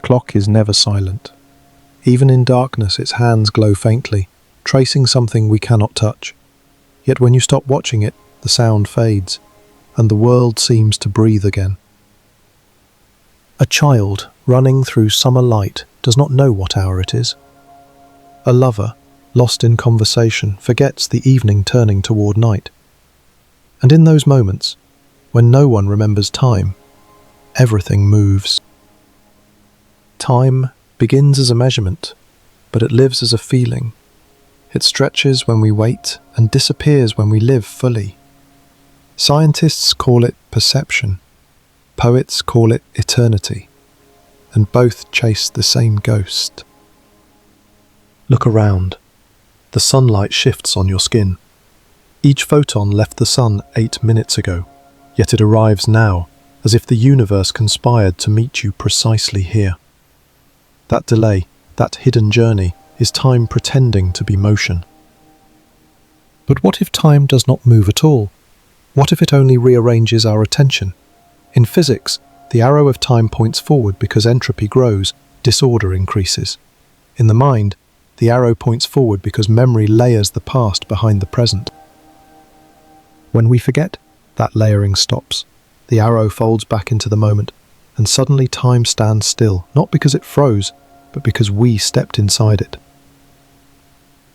clock is never silent. Even in darkness, its hands glow faintly, tracing something we cannot touch. Yet when you stop watching it, the sound fades, and the world seems to breathe again. A child running through summer light does not know what hour it is. A lover, lost in conversation, forgets the evening turning toward night. And in those moments, when no one remembers time, everything moves. Time begins as a measurement, but it lives as a feeling. It stretches when we wait and disappears when we live fully. Scientists call it perception. Poets call it eternity. And both chase the same ghost. Look around. The sunlight shifts on your skin. Each photon left the sun 8 minutes ago, yet it arrives now, as if the universe conspired to meet you precisely here. That delay, that hidden journey, is time pretending to be motion. But what if time does not move at all? What if it only rearranges our attention? In physics, the arrow of time points forward because entropy grows, disorder increases. In the mind, the arrow points forward because memory layers the past behind the present. When we forget, that layering stops. The arrow folds back into the moment, and suddenly time stands still, not because it froze, but because we stepped inside it.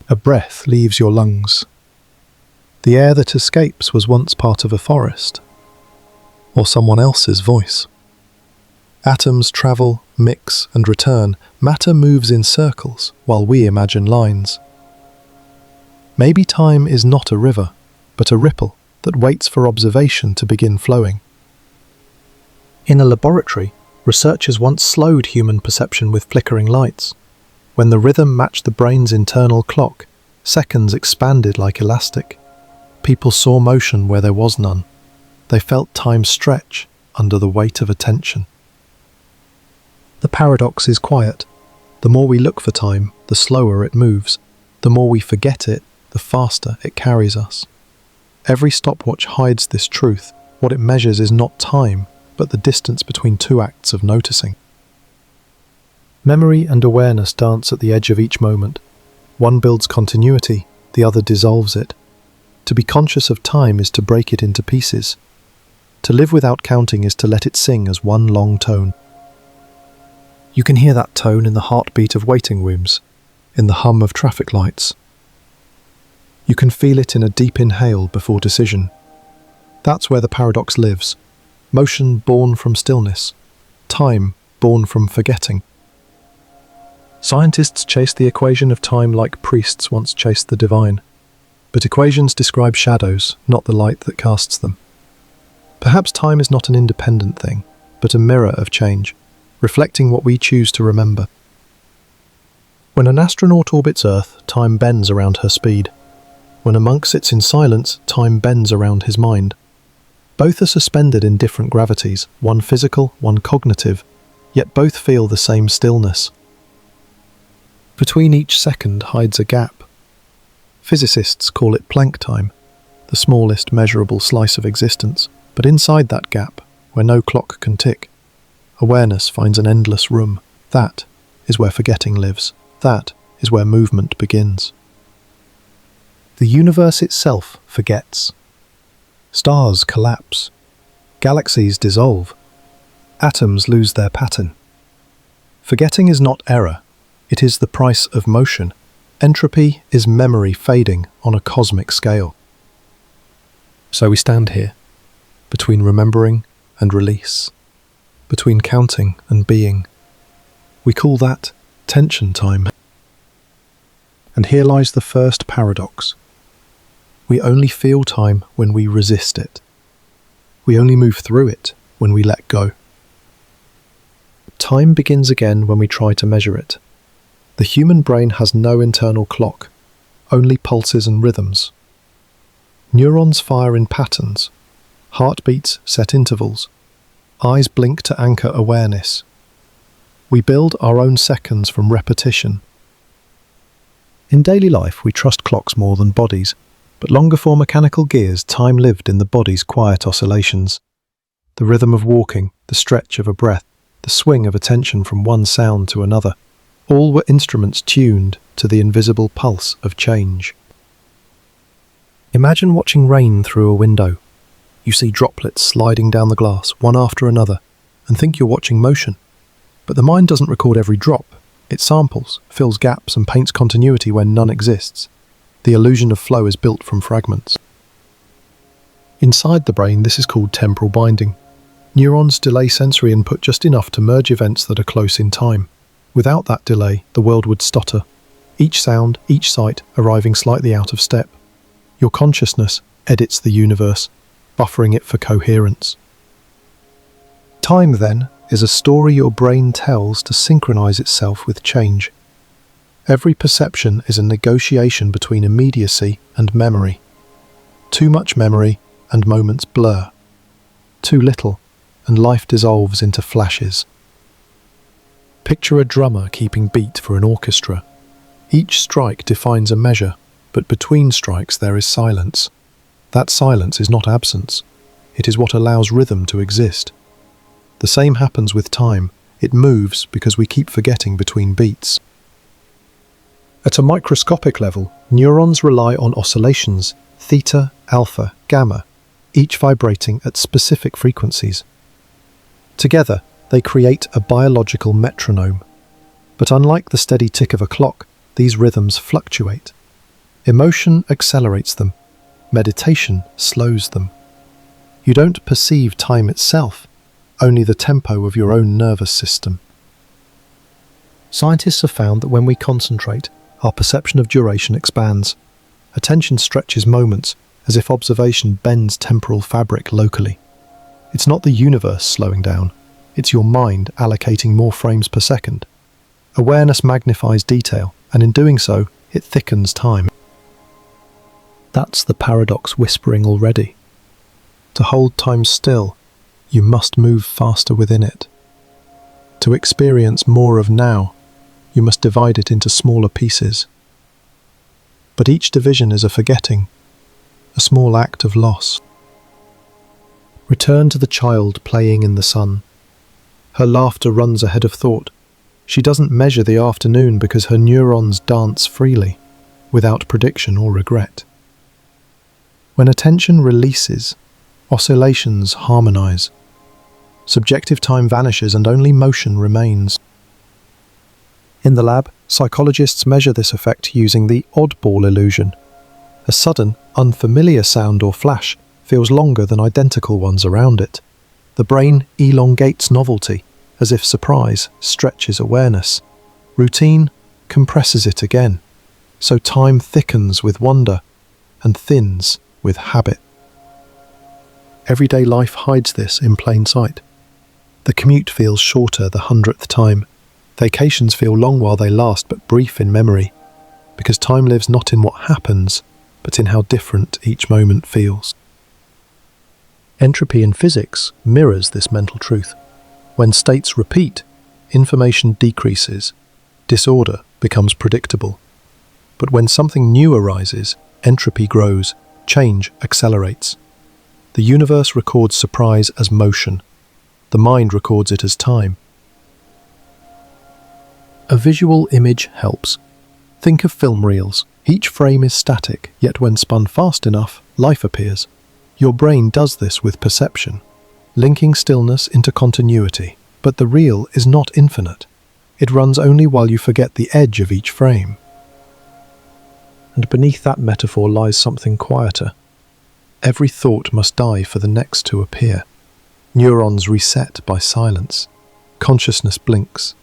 A breath leaves your lungs. The air that escapes was once part of a forest, or someone else's voice. Atoms travel, mix, and return. Matter moves in circles, while we imagine lines. Maybe time is not a river, but a ripple that waits for observation to begin flowing. In a laboratory, researchers once slowed human perception with flickering lights. When the rhythm matched the brain's internal clock, seconds expanded like elastic. People saw motion where there was none. They felt time stretch under the weight of attention. The paradox is quiet. The more we look for time, the slower it moves. The more we forget it, the faster it carries us. Every stopwatch hides this truth. What it measures is not time, but the distance between two acts of noticing. Memory and awareness dance at the edge of each moment. One builds continuity, the other dissolves it. To be conscious of time is to break it into pieces. To live without counting is to let it sing as one long tone. You can hear that tone in the heartbeat of waiting rooms, in the hum of traffic lights. You can feel it in a deep inhale before decision. That's where the paradox lives. Motion born from stillness. Time born from forgetting. Scientists chase the equation of time like priests once chased the divine. But equations describe shadows, not the light that casts them. Perhaps time is not an independent thing, but a mirror of change, reflecting what we choose to remember. When an astronaut orbits Earth, time bends around her speed. When a monk sits in silence, time bends around his mind. Both are suspended in different gravities, one physical, one cognitive, yet both feel the same stillness. Between each second hides a gap. Physicists call it Planck time, the smallest measurable slice of existence, but inside that gap, where no clock can tick, awareness finds an endless room. That is where forgetting lives. That is where movement begins. The universe itself forgets. Stars collapse. Galaxies dissolve. Atoms lose their pattern. Forgetting is not error. It is the price of motion. Entropy is memory fading on a cosmic scale. So we stand here, between remembering and release, between counting and being. We call that tension time. And here lies the first paradox. We only feel time when we resist it. We only move through it when we let go. Time begins again when we try to measure it. The human brain has no internal clock, only pulses and rhythms. Neurons fire in patterns. Heartbeats set intervals. Eyes blink to anchor awareness. We build our own seconds from repetition. In daily life, we trust clocks more than bodies, but longer for mechanical gears, time lived in the body's quiet oscillations. The rhythm of walking, the stretch of a breath, the swing of attention from one sound to another. All were instruments tuned to the invisible pulse of change. Imagine watching rain through a window. You see droplets sliding down the glass, one after another, and think you're watching motion. But the mind doesn't record every drop. It samples, fills gaps, and paints continuity where none exists. The illusion of flow is built from fragments. Inside the brain, this is called temporal binding. Neurons delay sensory input just enough to merge events that are close in time. Without that delay, the world would stutter. Each sound, each sight, arriving slightly out of step. Your consciousness edits the universe, buffering it for coherence. Time, then, is a story your brain tells to synchronize itself with change. Every perception is a negotiation between immediacy and memory. Too much memory and moments blur. Too little, and life dissolves into flashes. Picture a drummer keeping beat for an orchestra. Each strike defines a measure, but between strikes there is silence. That silence is not absence. It is what allows rhythm to exist. The same happens with time. It moves because we keep forgetting between beats. At a microscopic level, neurons rely on oscillations, theta, alpha, gamma, each vibrating at specific frequencies. Together, they create a biological metronome. But unlike the steady tick of a clock, these rhythms fluctuate. Emotion accelerates them. Meditation slows them. You don't perceive time itself, only the tempo of your own nervous system. Scientists have found that when we concentrate, our perception of duration expands. Attention stretches moments, as if observation bends temporal fabric locally. It's not the universe slowing down, it's your mind allocating more frames per second. Awareness magnifies detail, and in doing so, it thickens time. That's the paradox whispering already. To hold time still, you must move faster within it. To experience more of now, you must divide it into smaller pieces. But each division is a forgetting, a small act of loss. Return to the child playing in the sun. Her laughter runs ahead of thought. She doesn't measure the afternoon because her neurons dance freely, without prediction or regret. When attention releases, oscillations harmonize. Subjective time vanishes and only motion remains. In the lab, psychologists measure this effect using the oddball illusion. A sudden, unfamiliar sound or flash feels longer than identical ones around it. The brain elongates novelty, as if surprise stretches awareness. Routine compresses it again, so time thickens with wonder and thins with habit. Everyday life hides this in plain sight. The commute feels shorter the 100th time. Vacations feel long while they last, but brief in memory, because time lives not in what happens, but in how different each moment feels. Entropy in physics mirrors this mental truth. When states repeat, information decreases, disorder becomes predictable. But when something new arises, entropy grows, change accelerates. The universe records surprise as motion. The mind records it as time. A visual image helps. Think of film reels. Each frame is static, yet when spun fast enough, life appears. Your brain does this with perception, linking stillness into continuity. But the reel is not infinite. It runs only while you forget the edge of each frame. And beneath that metaphor lies something quieter. Every thought must die for the next to appear. Neurons reset by silence. Consciousness blinks.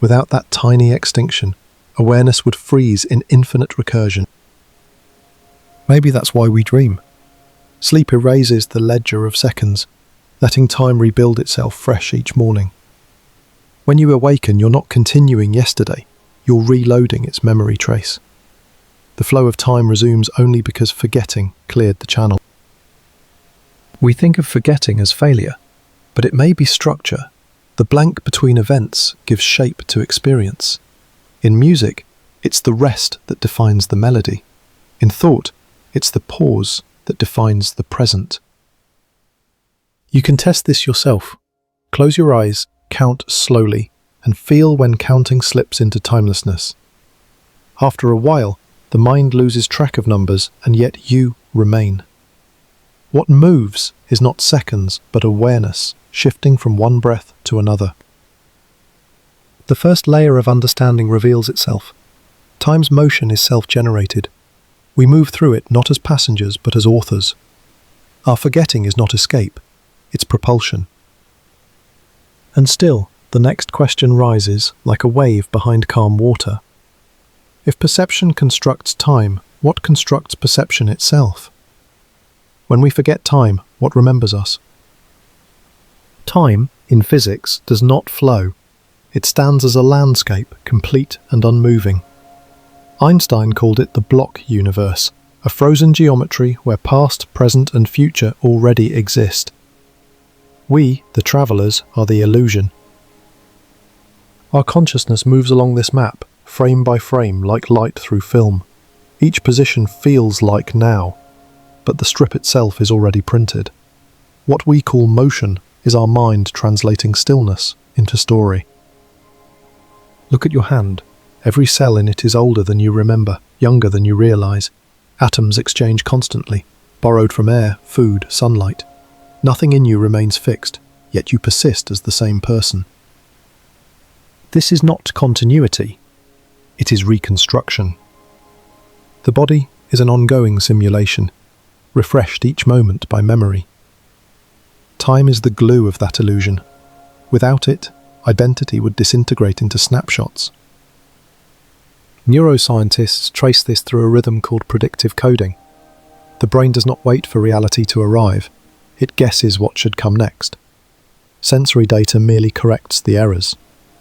Without that tiny extinction, awareness would freeze in infinite recursion. Maybe that's why we dream. Sleep erases the ledger of seconds, letting time rebuild itself fresh each morning. When you awaken, you're not continuing yesterday, you're reloading its memory trace. The flow of time resumes only because forgetting cleared the channel. We think of forgetting as failure, but it may be structure. The blank between events gives shape to experience. In music, it's the rest that defines the melody. In thought, it's the pause that defines the present. You can test this yourself. Close your eyes, count slowly and feel when counting slips into timelessness. After a while, the mind loses track of numbers, and yet you remain. What moves is not seconds, but awareness, shifting from one breath to another. The first layer of understanding reveals itself. Time's motion is self-generated. We move through it not as passengers, but as authors. Our forgetting is not escape, it's propulsion. And still, the next question rises like a wave behind calm water. If perception constructs time, what constructs perception itself? When we forget time, what remembers us? Time, in physics, does not flow. It stands as a landscape, complete and unmoving. Einstein called it the block universe, a frozen geometry where past, present and future already exist. We, the travellers, are the illusion. Our consciousness moves along this map, frame by frame, like light through film. Each position feels like now, but the strip itself is already printed. What we call motion is our mind translating stillness into story. Look at your hand. Every cell in it is older than you remember, younger than you realize. Atoms exchange constantly, borrowed from air, food, sunlight. Nothing in you remains fixed, yet you persist as the same person. This is not continuity. It is reconstruction. The body is an ongoing simulation, refreshed each moment by memory. Time is the glue of that illusion. Without it, identity would disintegrate into snapshots. Neuroscientists trace this through a rhythm called predictive coding. The brain does not wait for reality to arrive. It guesses what should come next. Sensory data merely corrects the errors.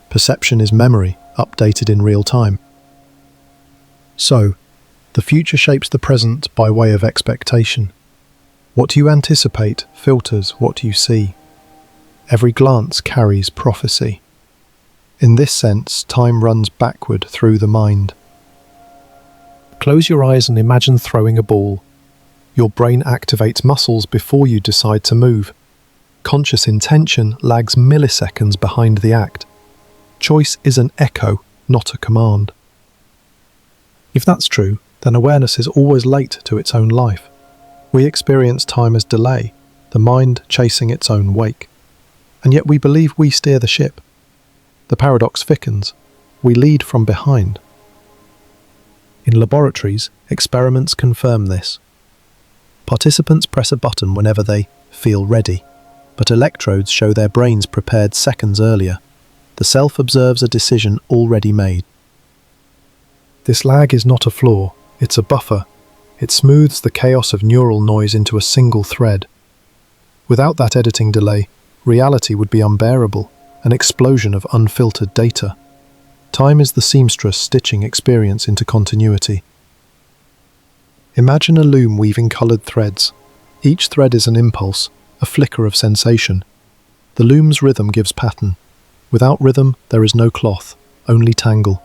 Perception is memory, updated in real time. So, the future shapes the present by way of expectation. What you anticipate filters what you see. Every glance carries prophecy. In this sense, time runs backward through the mind. Close your eyes and imagine throwing a ball. Your brain activates muscles before you decide to move. Conscious intention lags milliseconds behind the act. Choice is an echo, not a command. If that's true, then awareness is always late to its own life. We experience time as delay, the mind chasing its own wake. And yet we believe we steer the ship. The paradox thickens. We lead from behind. In laboratories, experiments confirm this. Participants press a button whenever they feel ready, but electrodes show their brains prepared seconds earlier. The self observes a decision already made. This lag is not a flaw, it's a buffer. It smooths the chaos of neural noise into a single thread. Without that editing delay, reality would be unbearable, an explosion of unfiltered data. Time is the seamstress stitching experience into continuity. Imagine a loom weaving coloured threads. Each thread is an impulse, a flicker of sensation. The loom's rhythm gives pattern. Without rhythm, there is no cloth, only tangle.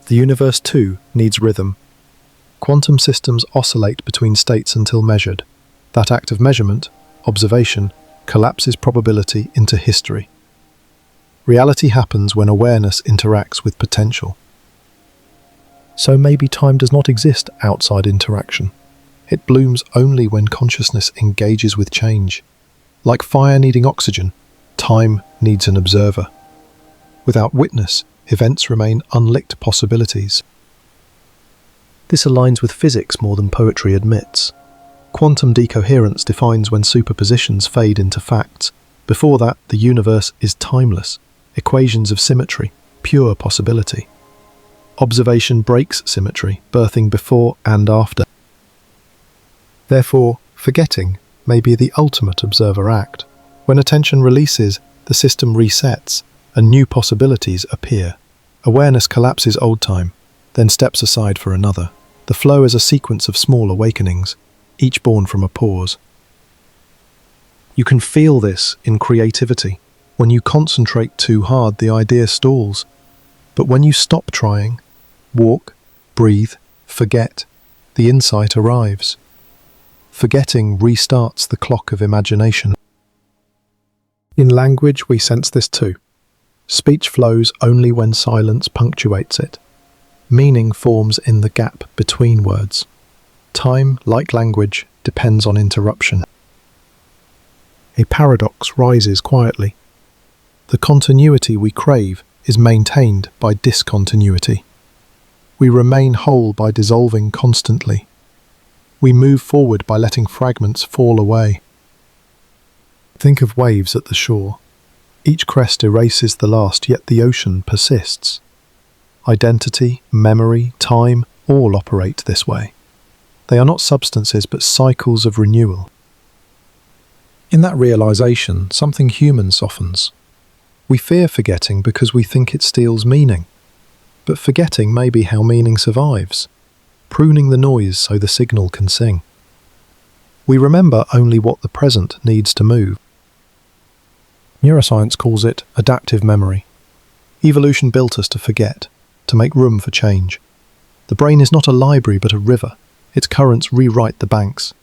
The universe, too, needs rhythm. Quantum systems oscillate between states until measured. That act of measurement, observation, collapses probability into history. Reality happens when awareness interacts with potential. So maybe time does not exist outside interaction. It blooms only when consciousness engages with change. Like fire needing oxygen, time needs an observer. Without witness, events remain unlicked possibilities. This aligns with physics more than poetry admits. Quantum decoherence defines when superpositions fade into facts. Before that, the universe is timeless. Equations of symmetry, pure possibility. Observation breaks symmetry, birthing before and after. Therefore, forgetting may be the ultimate observer act. When attention releases, the system resets, and new possibilities appear. Awareness collapses old time, then steps aside for another. The flow is a sequence of small awakenings, each born from a pause. You can feel this in creativity. When you concentrate too hard, the idea stalls. But when you stop trying, walk, breathe, forget, the insight arrives. Forgetting restarts the clock of imagination. In language, we sense this too. Speech flows only when silence punctuates it. Meaning forms in the gap between words. Time, like language, depends on interruption. A paradox rises quietly. The continuity we crave is maintained by discontinuity. We remain whole by dissolving constantly. We move forward by letting fragments fall away. Think of waves at the shore. Each crest erases the last, yet the ocean persists. Identity, memory, time, all operate this way. They are not substances, but cycles of renewal. In that realization, something human softens. We fear forgetting because we think it steals meaning. But forgetting may be how meaning survives, pruning the noise so the signal can sing. We remember only what the present needs to move. Neuroscience calls it adaptive memory. Evolution built us to forget, to make room for change. The brain is not a library but a river. Its currents rewrite the banks.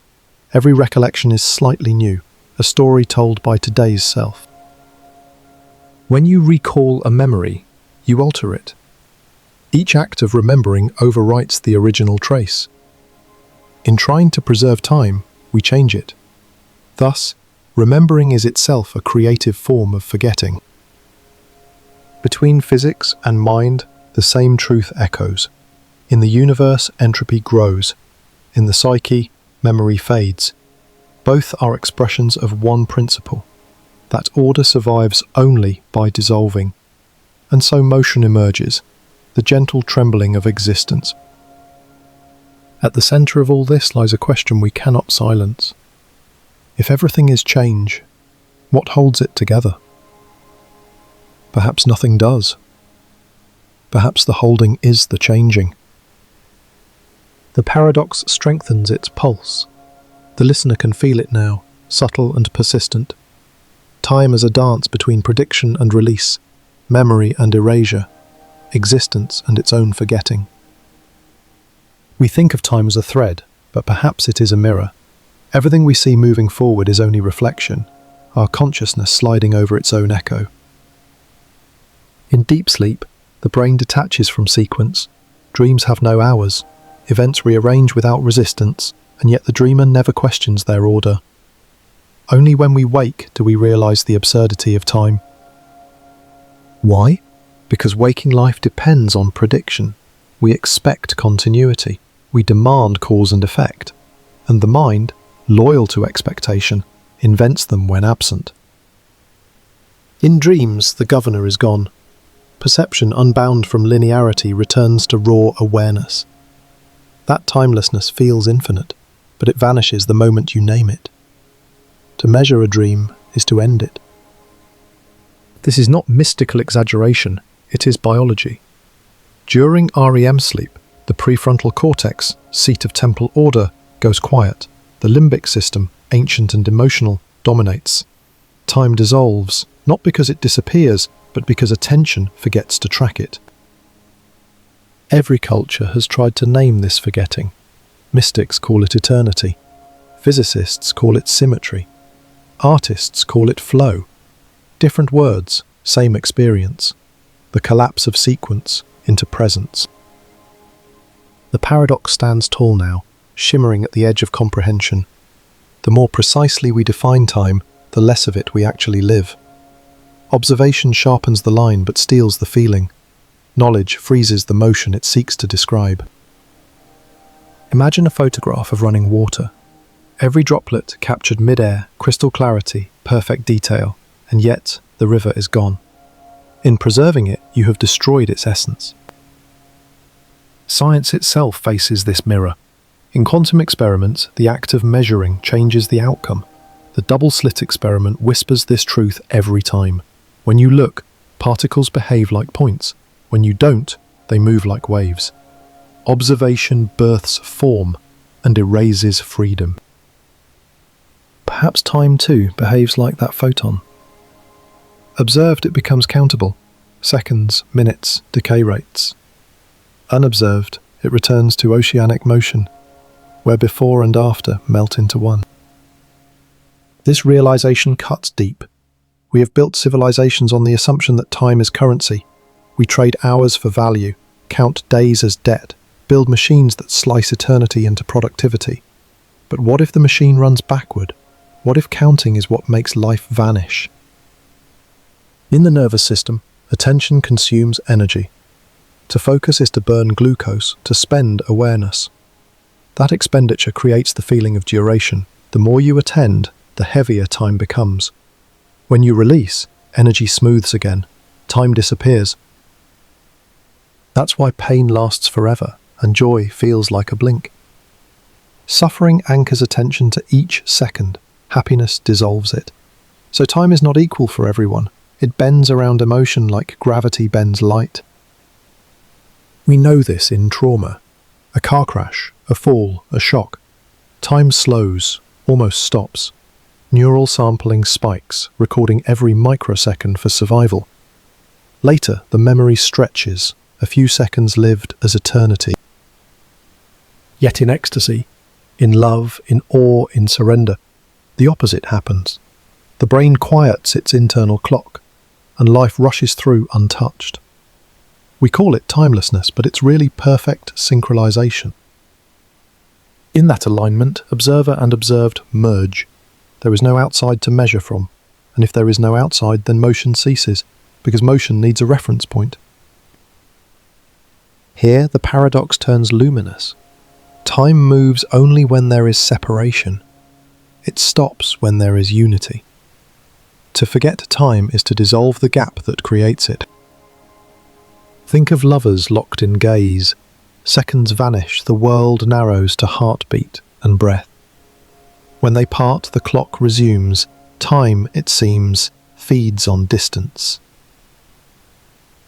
Every recollection is slightly new, a story told by today's self. When you recall a memory, you alter it. Each act of remembering overwrites the original trace. In trying to preserve time, we change it. Thus, remembering is itself a creative form of forgetting. Between physics and mind, the same truth echoes. In the universe, entropy grows. In the psyche, memory fades. Both are expressions of one principle, that order survives only by dissolving. And so motion emerges, the gentle trembling of existence. At the center of all this lies a question we cannot silence. If everything is change, what holds it together? Perhaps nothing does. Perhaps the holding is the changing. The paradox strengthens its pulse. The listener can feel it now, subtle and persistent. Time as a dance between prediction and release, memory and erasure, existence and its own forgetting. We think of time as a thread, but perhaps it is a mirror. Everything we see moving forward is only reflection, our consciousness sliding over its own echo. In deep sleep, the brain detaches from sequence. Dreams have no hours. Events rearrange without resistance, and yet the dreamer never questions their order. Only when we wake do we realize the absurdity of time. Why? Because waking life depends on prediction. We expect continuity. We demand cause and effect. And the mind, loyal to expectation, invents them when absent. In dreams, the governor is gone. Perception, unbound from linearity, returns to raw awareness. That timelessness feels infinite, but it vanishes the moment you name it. To measure a dream is to end it. This is not mystical exaggeration, it is biology. During REM sleep, the prefrontal cortex, seat of temporal order, goes quiet. The limbic system, ancient and emotional, dominates. Time dissolves, not because it disappears, but because attention forgets to track it. Every culture has tried to name this forgetting. Mystics call it eternity. Physicists call it symmetry. Artists call it flow. Different words, same experience. The collapse of sequence into presence. The paradox stands tall now, shimmering at the edge of comprehension. The more precisely we define time, the less of it we actually live. Observation sharpens the line but steals the feeling. Knowledge freezes the motion it seeks to describe. Imagine a photograph of running water. Every droplet captured mid-air, crystal clarity, perfect detail, and yet the river is gone. In preserving it, you have destroyed its essence. Science itself faces this mirror. In quantum experiments, the act of measuring changes the outcome. The double-slit experiment whispers this truth every time. When you look, particles behave like points. When you don't, they move like waves. Observation births form and erases freedom. Perhaps time too behaves like that photon. Observed, it becomes countable. Seconds, minutes, decay rates. Unobserved, it returns to oceanic motion, where before and after melt into one. This realization cuts deep. We have built civilizations on the assumption that time is currency. We trade hours for value, count days as debt, build machines that slice eternity into productivity. But what if the machine runs backward? What if counting is what makes life vanish? In the nervous system, attention consumes energy. To focus is to burn glucose, to spend awareness. That expenditure creates the feeling of duration. The more you attend, the heavier time becomes. When you release, energy smooths again. Time disappears. That's why pain lasts forever, and joy feels like a blink. Suffering anchors attention to each second. Happiness dissolves it. So time is not equal for everyone. It bends around emotion like gravity bends light. We know this in trauma. A car crash, a fall, a shock. Time slows, almost stops. Neural sampling spikes, recording every microsecond for survival. Later, the memory stretches, a few seconds lived as eternity. Yet in ecstasy, in love, in awe, in surrender, the opposite happens. The brain quiets its internal clock, and life rushes through untouched. We call it timelessness, but it's really perfect synchronization. In that alignment, observer and observed merge. There is no outside to measure from, and if there is no outside, then motion ceases, because motion needs a reference point. Here, the paradox turns luminous. Time moves only when there is separation. It stops when there is unity. To forget time is to dissolve the gap that creates it. Think of lovers locked in gaze. Seconds vanish, the world narrows to heartbeat and breath. When they part, the clock resumes. Time, it seems, feeds on distance.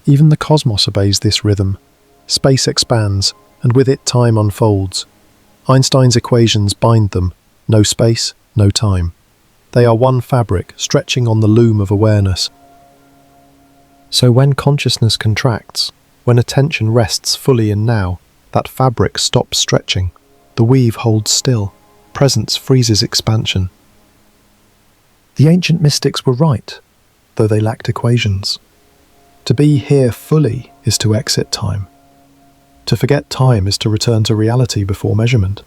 Even the cosmos obeys this rhythm. Space expands, and with it time unfolds. Einstein's equations bind them. No space, no time. They are one fabric, stretching on the loom of awareness. So when consciousness contracts, when attention rests fully in now, that fabric stops stretching. The weave holds still. Presence freezes expansion. The ancient mystics were right, though they lacked equations. To be here fully is to exit time. To forget time is to return to reality before measurement.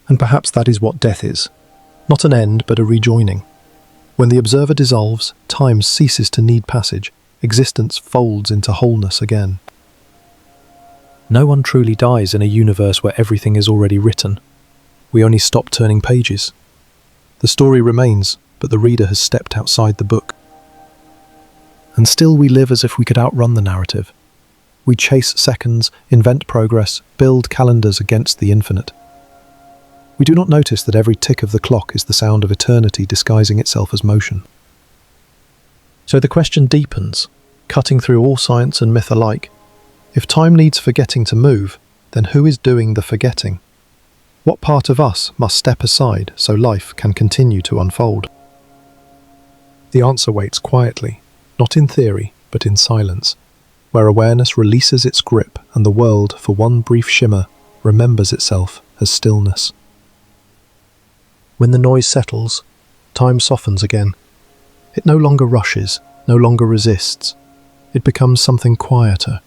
And perhaps that is what death is. Not an end, but a rejoining. When the observer dissolves, time ceases to need passage. Existence folds into wholeness again. No one truly dies in a universe where everything is already written. We only stop turning pages. The story remains, but the reader has stepped outside the book. And still we live as if we could outrun the narrative. We chase seconds, invent progress, build calendars against the infinite. We do not notice that every tick of the clock is the sound of eternity disguising itself as motion. So the question deepens, cutting through all science and myth alike. If time needs forgetting to move, then who is doing the forgetting? What part of us must step aside so life can continue to unfold? The answer waits quietly, not in theory, but in silence, where awareness releases its grip and the world, for one brief shimmer, remembers itself as stillness. When the noise settles, time softens again. It no longer rushes, no longer resists. It becomes something quieter,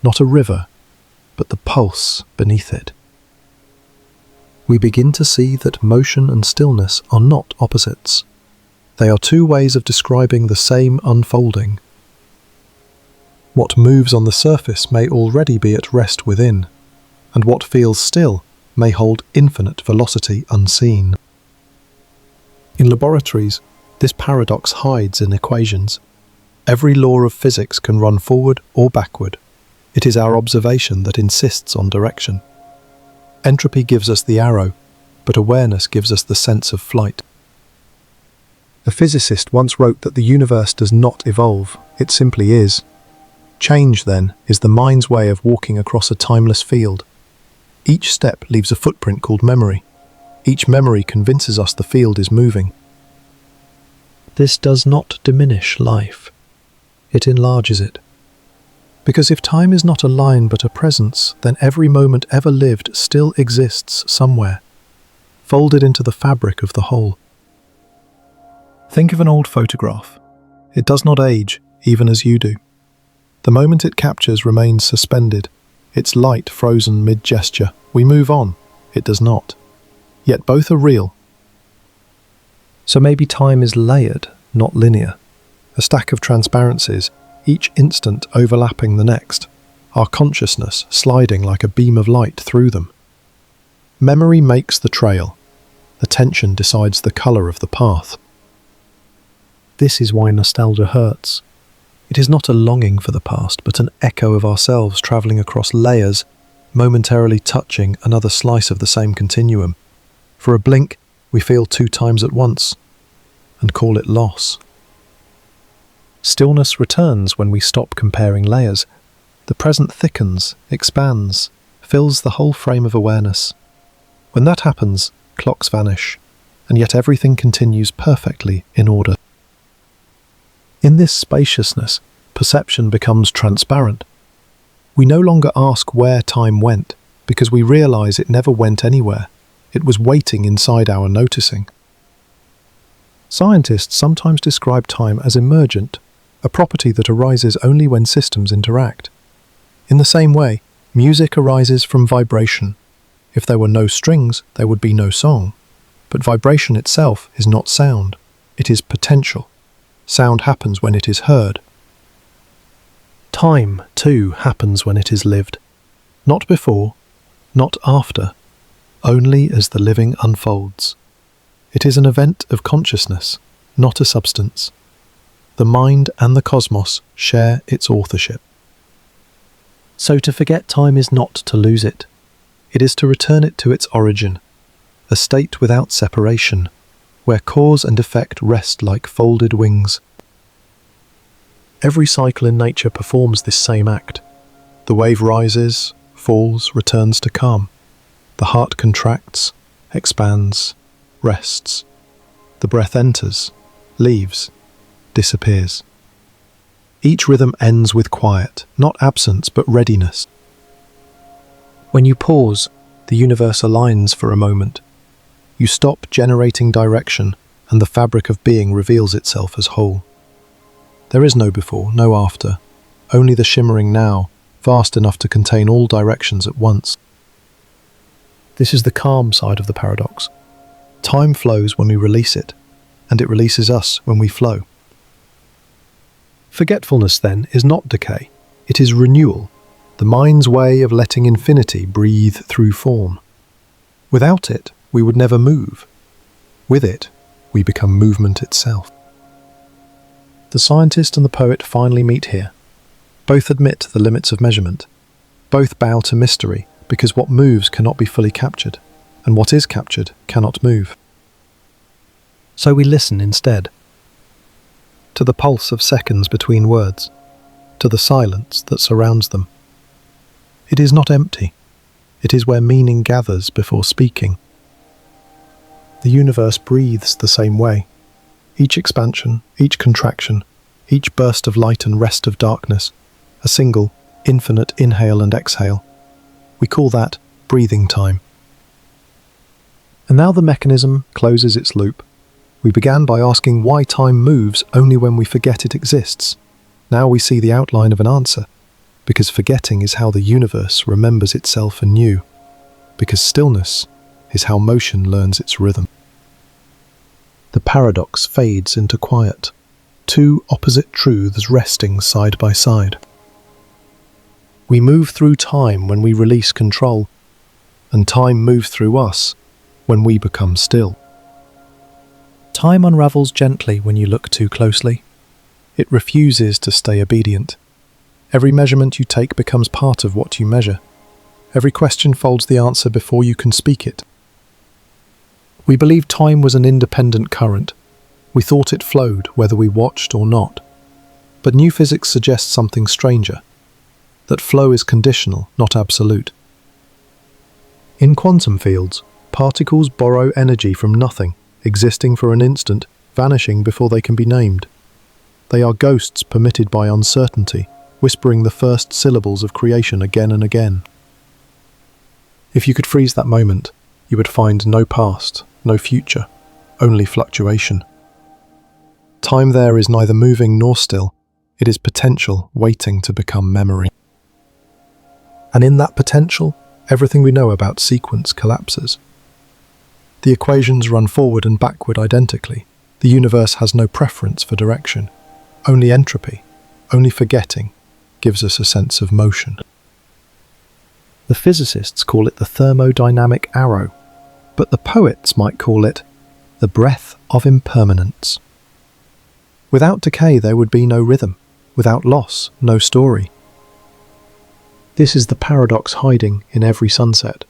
not a river, but the pulse beneath it. We begin to see that motion and stillness are not opposites. They are two ways of describing the same unfolding. What moves on the surface may already be at rest within, and what feels still may hold infinite velocity unseen. In laboratories, this paradox hides in equations. Every law of physics can run forward or backward. It is our observation that insists on direction. Entropy gives us the arrow, but awareness gives us the sense of flight. A physicist once wrote that the universe does not evolve, it simply is. Change, then, is the mind's way of walking across a timeless field. Each step leaves a footprint called memory. Each memory convinces us the field is moving. This does not diminish life. It enlarges it. Because if time is not a line but a presence, then every moment ever lived still exists somewhere, folded into the fabric of the whole. Think of an old photograph. It does not age, even as you do. The moment it captures remains suspended, its light frozen mid-gesture. We move on. It does not. Yet both are real. So maybe time is layered, not linear. A stack of transparencies, each instant overlapping the next. Our consciousness sliding like a beam of light through them. Memory makes the trail. Attention decides the colour of the path. This is why nostalgia hurts. It is not a longing for the past, but an echo of ourselves travelling across layers, momentarily touching another slice of the same continuum. For a blink, we feel 2 times at once, and call it loss. Stillness returns when we stop comparing layers. The present thickens, expands, fills the whole frame of awareness. When that happens, clocks vanish, and yet everything continues perfectly in order. In this spaciousness, perception becomes transparent. We no longer ask where time went, because we realize it never went anywhere. It was waiting inside our noticing. Scientists sometimes describe time as emergent, a property that arises only when systems interact. In the same way, music arises from vibration. If there were no strings, there would be no song. But vibration itself is not sound. It is potential. Sound happens when it is heard. Time, too, happens when it is lived. Not before, not after, only as the living unfolds. It is an event of consciousness, not a substance. The mind and the cosmos share its authorship. So to forget time is not to lose it. It is to return it to its origin, a state without separation, where cause and effect rest like folded wings. Every cycle in nature performs this same act. The wave rises, falls, returns to calm. The heart contracts, expands, rests. The breath enters, leaves, disappears. Each rhythm ends with quiet, not absence but readiness. When you pause, the universe aligns for a moment. You stop generating direction, and the fabric of being reveals itself as whole. There is no before, no after, only the shimmering now, vast enough to contain all directions at once. This is the calm side of the paradox. Time flows when we release it, and it releases us when we flow. Forgetfulness, then, is not decay. It is renewal, the mind's way of letting infinity breathe through form. Without it, we would never move. With it, we become movement itself. The scientist and the poet finally meet here. Both admit the limits of measurement. Both bow to mystery, because what moves cannot be fully captured, and what is captured cannot move. So we listen instead. To the pulse of seconds between words, to the silence that surrounds them. It is not empty. It is where meaning gathers before speaking. The universe breathes the same way. Each expansion, each contraction, each burst of light and rest of darkness, a single, infinite inhale and exhale. We call that breathing time. And now the mechanism closes its loop. We began by asking why time moves only when we forget it exists. Now we see the outline of an answer, because forgetting is how the universe remembers itself anew, because stillness is how motion learns its rhythm. The paradox fades into quiet, 2 opposite truths resting side by side. We move through time when we release control, and time moves through us when we become still. Time unravels gently when you look too closely. It refuses to stay obedient. Every measurement you take becomes part of what you measure. Every question folds the answer before you can speak it. We believed time was an independent current. We thought it flowed whether we watched or not. But new physics suggests something stranger, that flow is conditional, not absolute. In quantum fields, particles borrow energy from nothing, existing for an instant, vanishing before they can be named. They are ghosts permitted by uncertainty, whispering the first syllables of creation again and again. If you could freeze that moment, you would find no past, no future, only fluctuation. Time there is neither moving nor still. It is potential waiting to become memory. And in that potential, everything we know about sequence collapses. The equations run forward and backward identically. The universe has no preference for direction. Only entropy, only forgetting, gives us a sense of motion. The physicists call it the thermodynamic arrow, but the poets might call it the breath of impermanence. Without decay there would be no rhythm, without loss, no story. This is the paradox hiding in every sunset.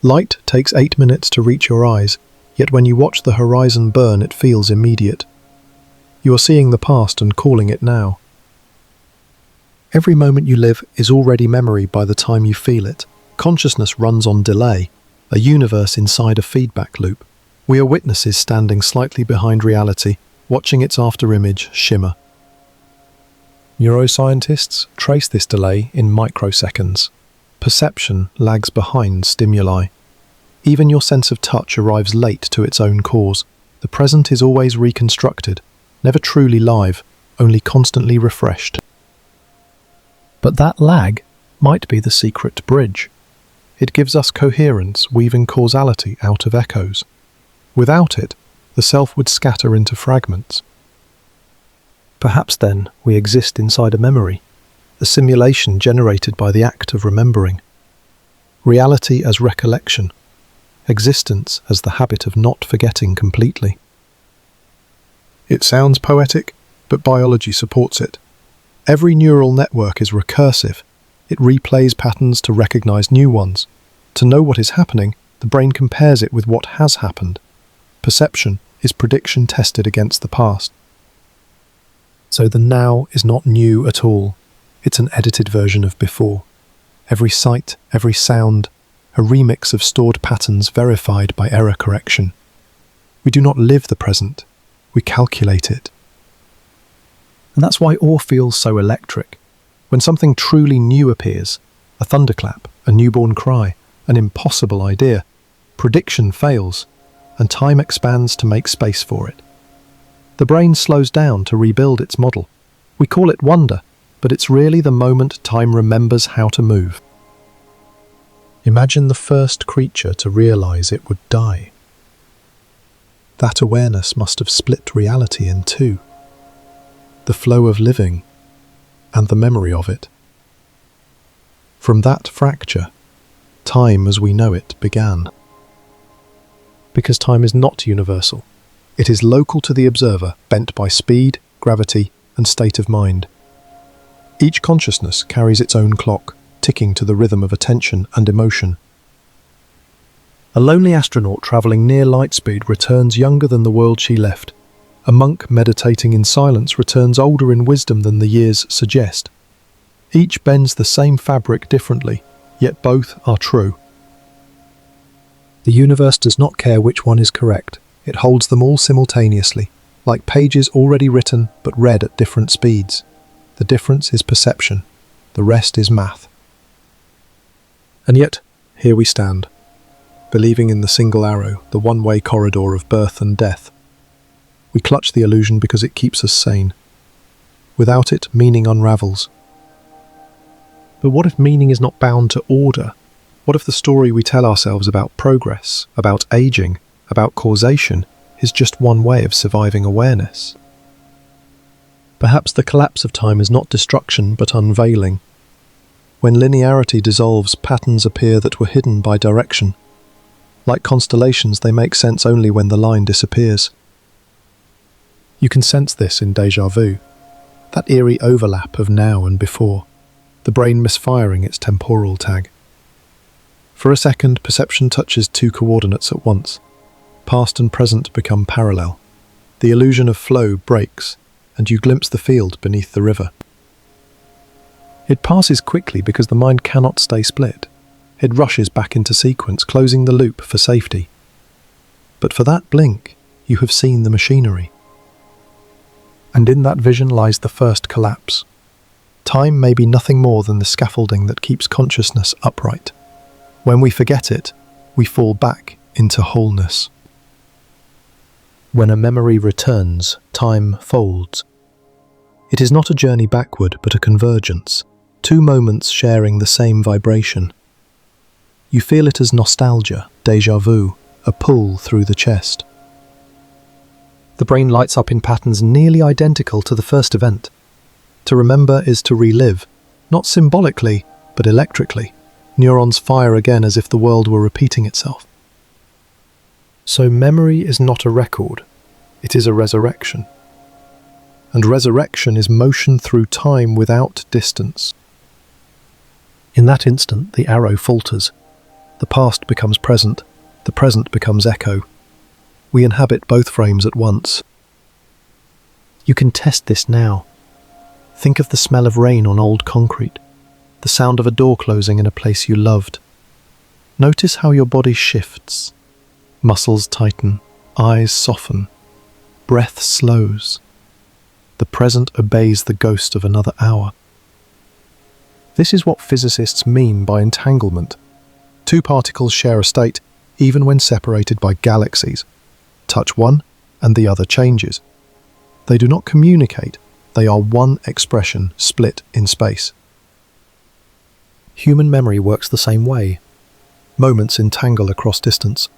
Light takes 8 minutes to reach your eyes, yet when you watch the horizon burn it feels immediate. You are seeing the past and calling it now. Every moment you live is already memory by the time you feel it. Consciousness runs on delay, a universe inside a feedback loop. We are witnesses standing slightly behind reality, watching its afterimage shimmer. Neuroscientists trace this delay in microseconds. Perception lags behind stimuli. Even your sense of touch arrives late to its own cause. The present is always reconstructed, never truly live, only constantly refreshed. But that lag might be the secret bridge. It gives us coherence, weaving causality out of echoes. Without it, the self would scatter into fragments. Perhaps then we exist inside a memory, a simulation generated by the act of remembering. Reality as recollection, existence as the habit of not forgetting completely. It sounds poetic, but biology supports it. Every neural network is recursive. It replays patterns to recognize new ones. To know what is happening, the brain compares it with what has happened. Perception is prediction tested against the past. So the now is not new at all. It's an edited version of before. Every sight, every sound, a remix of stored patterns verified by error correction. We do not live the present, we calculate it. And that's why awe feels so electric. When something truly new appears, a thunderclap, a newborn cry, an impossible idea, prediction fails, and time expands to make space for it. The brain slows down to rebuild its model. We call it wonder, but it's really the moment time remembers how to move. Imagine the first creature to realize it would die. That awareness must have split reality in two. The flow of living and the memory of it. From that fracture, time as we know it began. Because time is not universal. It is local to the observer, bent by speed, gravity, and state of mind. Each consciousness carries its own clock, ticking to the rhythm of attention and emotion. A lonely astronaut travelling near light speed returns younger than the world she left. A monk meditating in silence returns older in wisdom than the years suggest. Each bends the same fabric differently, yet both are true. The universe does not care which one is correct. It holds them all simultaneously, like pages already written but read at different speeds. The difference is perception. The rest is math. And yet, here we stand, believing in the single arrow, the one-way corridor of birth and death. We clutch the illusion because it keeps us sane. Without it, meaning unravels. But what if meaning is not bound to order? What if the story we tell ourselves about progress, about aging, about causation, is just one way of surviving awareness? Perhaps the collapse of time is not destruction but unveiling. When linearity dissolves, patterns appear that were hidden by direction. Like constellations, they make sense only when the line disappears. You can sense this in déjà vu, that eerie overlap of now and before, the brain misfiring its temporal tag. For a second, perception touches two coordinates at once. Past and present become parallel. The illusion of flow breaks, and you glimpse the field beneath the river. It passes quickly because the mind cannot stay split. It rushes back into sequence, closing the loop for safety. But for that blink, you have seen the machinery. And in that vision lies the first collapse. Time may be nothing more than the scaffolding that keeps consciousness upright. When we forget it, we fall back into wholeness. When a memory returns, time folds. It is not a journey backward, but a convergence, two moments sharing the same vibration. You feel it as nostalgia, déjà vu, a pull through the chest. The brain lights up in patterns nearly identical to the first event. To remember is to relive, not symbolically, but electrically. Neurons fire again as if the world were repeating itself. So memory is not a record, it is a resurrection. And resurrection is motion through time without distance. In that instant, the arrow falters. The past becomes present, the present becomes echo. We inhabit both frames at once. You can test this now. Think of the smell of rain on old concrete, the sound of a door closing in a place you loved. Notice how your body shifts. Muscles tighten, eyes soften, breath slows. The present obeys the ghost of another hour. This is what physicists mean by entanglement. Two particles share a state, even when separated by galaxies. Touch one, and the other changes. They do not communicate, they are one expression split in space. Human memory works the same way. Moments entangle across distance.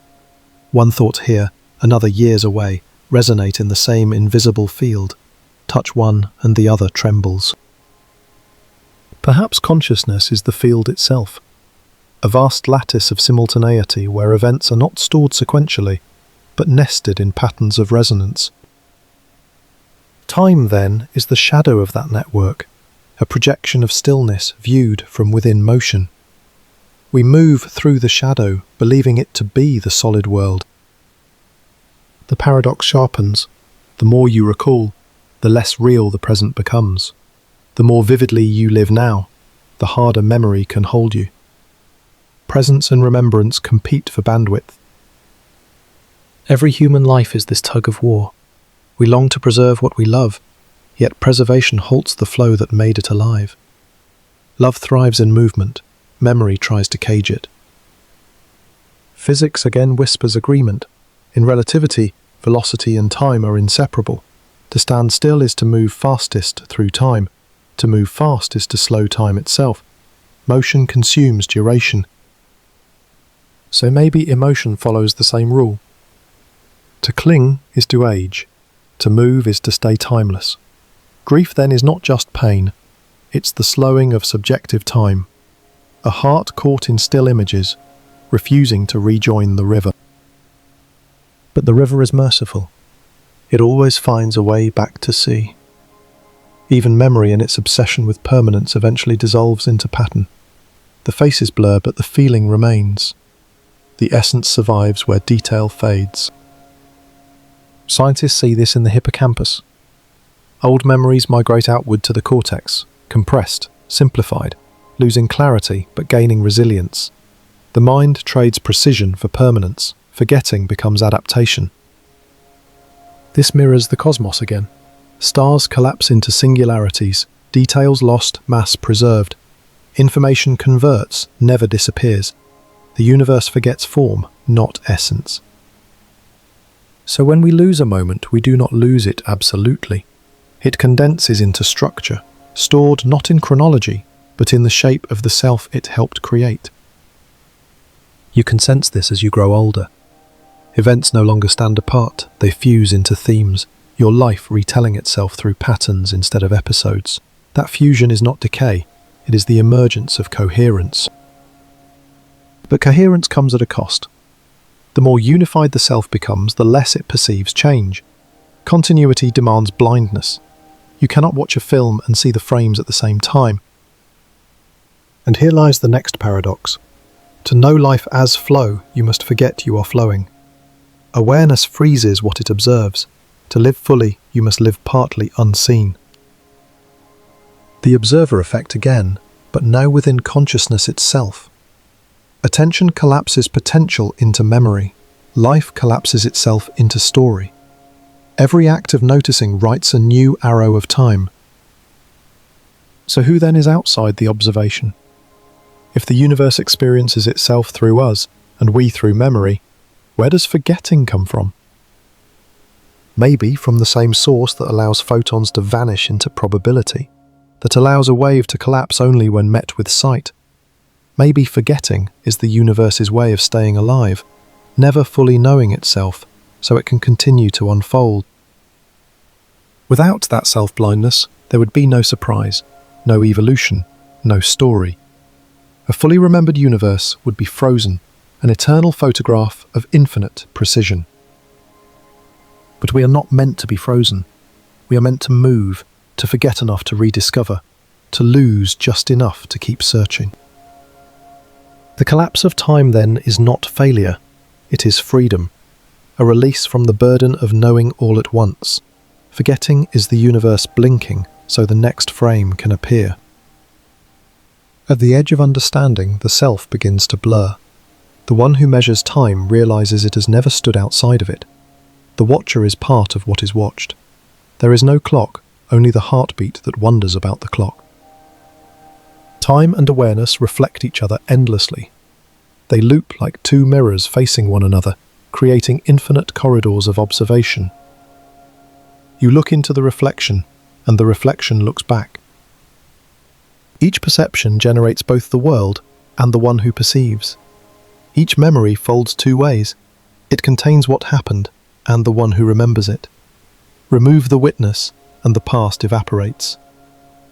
One thought here, another years away, resonate in the same invisible field. Touch one, and the other trembles. Perhaps consciousness is the field itself, a vast lattice of simultaneity where events are not stored sequentially, but nested in patterns of resonance. Time, then, is the shadow of that network, a projection of stillness viewed from within motion. We move through the shadow, believing it to be the solid world. The paradox sharpens. The more you recall, the less real the present becomes. The more vividly you live now, the harder memory can hold you. Presence and remembrance compete for bandwidth. Every human life is this tug of war. We long to preserve what we love, yet preservation halts the flow that made it alive. Love thrives in movement, memory tries to cage it. Physics again whispers agreement. In relativity, velocity and time are inseparable. To stand still is to move fastest through time. To move fast is to slow time itself. Motion consumes duration. So maybe emotion follows the same rule. To cling is to age. To move is to stay timeless. Grief then is not just pain. It's the slowing of subjective time. A heart caught in still images, refusing to rejoin the river. But the river is merciful. It always finds a way back to sea. Even memory in its obsession with permanence eventually dissolves into pattern. The faces blur, but the feeling remains. The essence survives where detail fades. Scientists see this in the hippocampus. Old memories migrate outward to the cortex, compressed, simplified, losing clarity but gaining resilience. The mind trades precision for permanence. Forgetting becomes adaptation. This mirrors the cosmos again. Stars collapse into singularities, details lost, mass preserved. Information converts, never disappears. The universe forgets form, not essence. So when we lose a moment, we do not lose it absolutely. It condenses into structure, stored not in chronology, but in the shape of the self it helped create. You can sense this as you grow older. Events no longer stand apart, they fuse into themes, your life retelling itself through patterns instead of episodes. That fusion is not decay, it is the emergence of coherence. But coherence comes at a cost. The more unified the self becomes, the less it perceives change. Continuity demands blindness. You cannot watch a film and see the frames at the same time. And here lies the next paradox. To know life as flow, you must forget you are flowing. Awareness freezes what it observes. To live fully, you must live partly unseen. The observer effect again, but now within consciousness itself. Attention collapses potential into memory. Life collapses itself into story. Every act of noticing writes a new arrow of time. So who then is outside the observation? If the universe experiences itself through us, and we through memory, where does forgetting come from? maybe from the same source that allows photons to vanish into probability, that allows a wave to collapse only when met with sight. Maybe forgetting is the universe's way of staying alive, never fully knowing itself, so it can continue to unfold. Without that self-blindness, there would be no surprise, no evolution, no story. A fully remembered universe would be frozen, an eternal photograph of infinite precision. But we are not meant to be frozen. We are meant to move, to forget enough to rediscover, to lose just enough to keep searching. The collapse of time, then, is not failure. It is freedom, a release from the burden of knowing all at once. Forgetting is the universe blinking so the next frame can appear. At the edge of understanding, the self begins to blur. The one who measures time realizes it has never stood outside of it. The watcher is part of what is watched. There is no clock, only the heartbeat that wonders about the clock. Time and awareness reflect each other endlessly. They loop like two mirrors facing one another, creating infinite corridors of observation. You look into the reflection, and the reflection looks back. Each perception generates both the world and the one who perceives. Each memory folds two ways. It contains what happened and the one who remembers it. Remove the witness, and the past evaporates.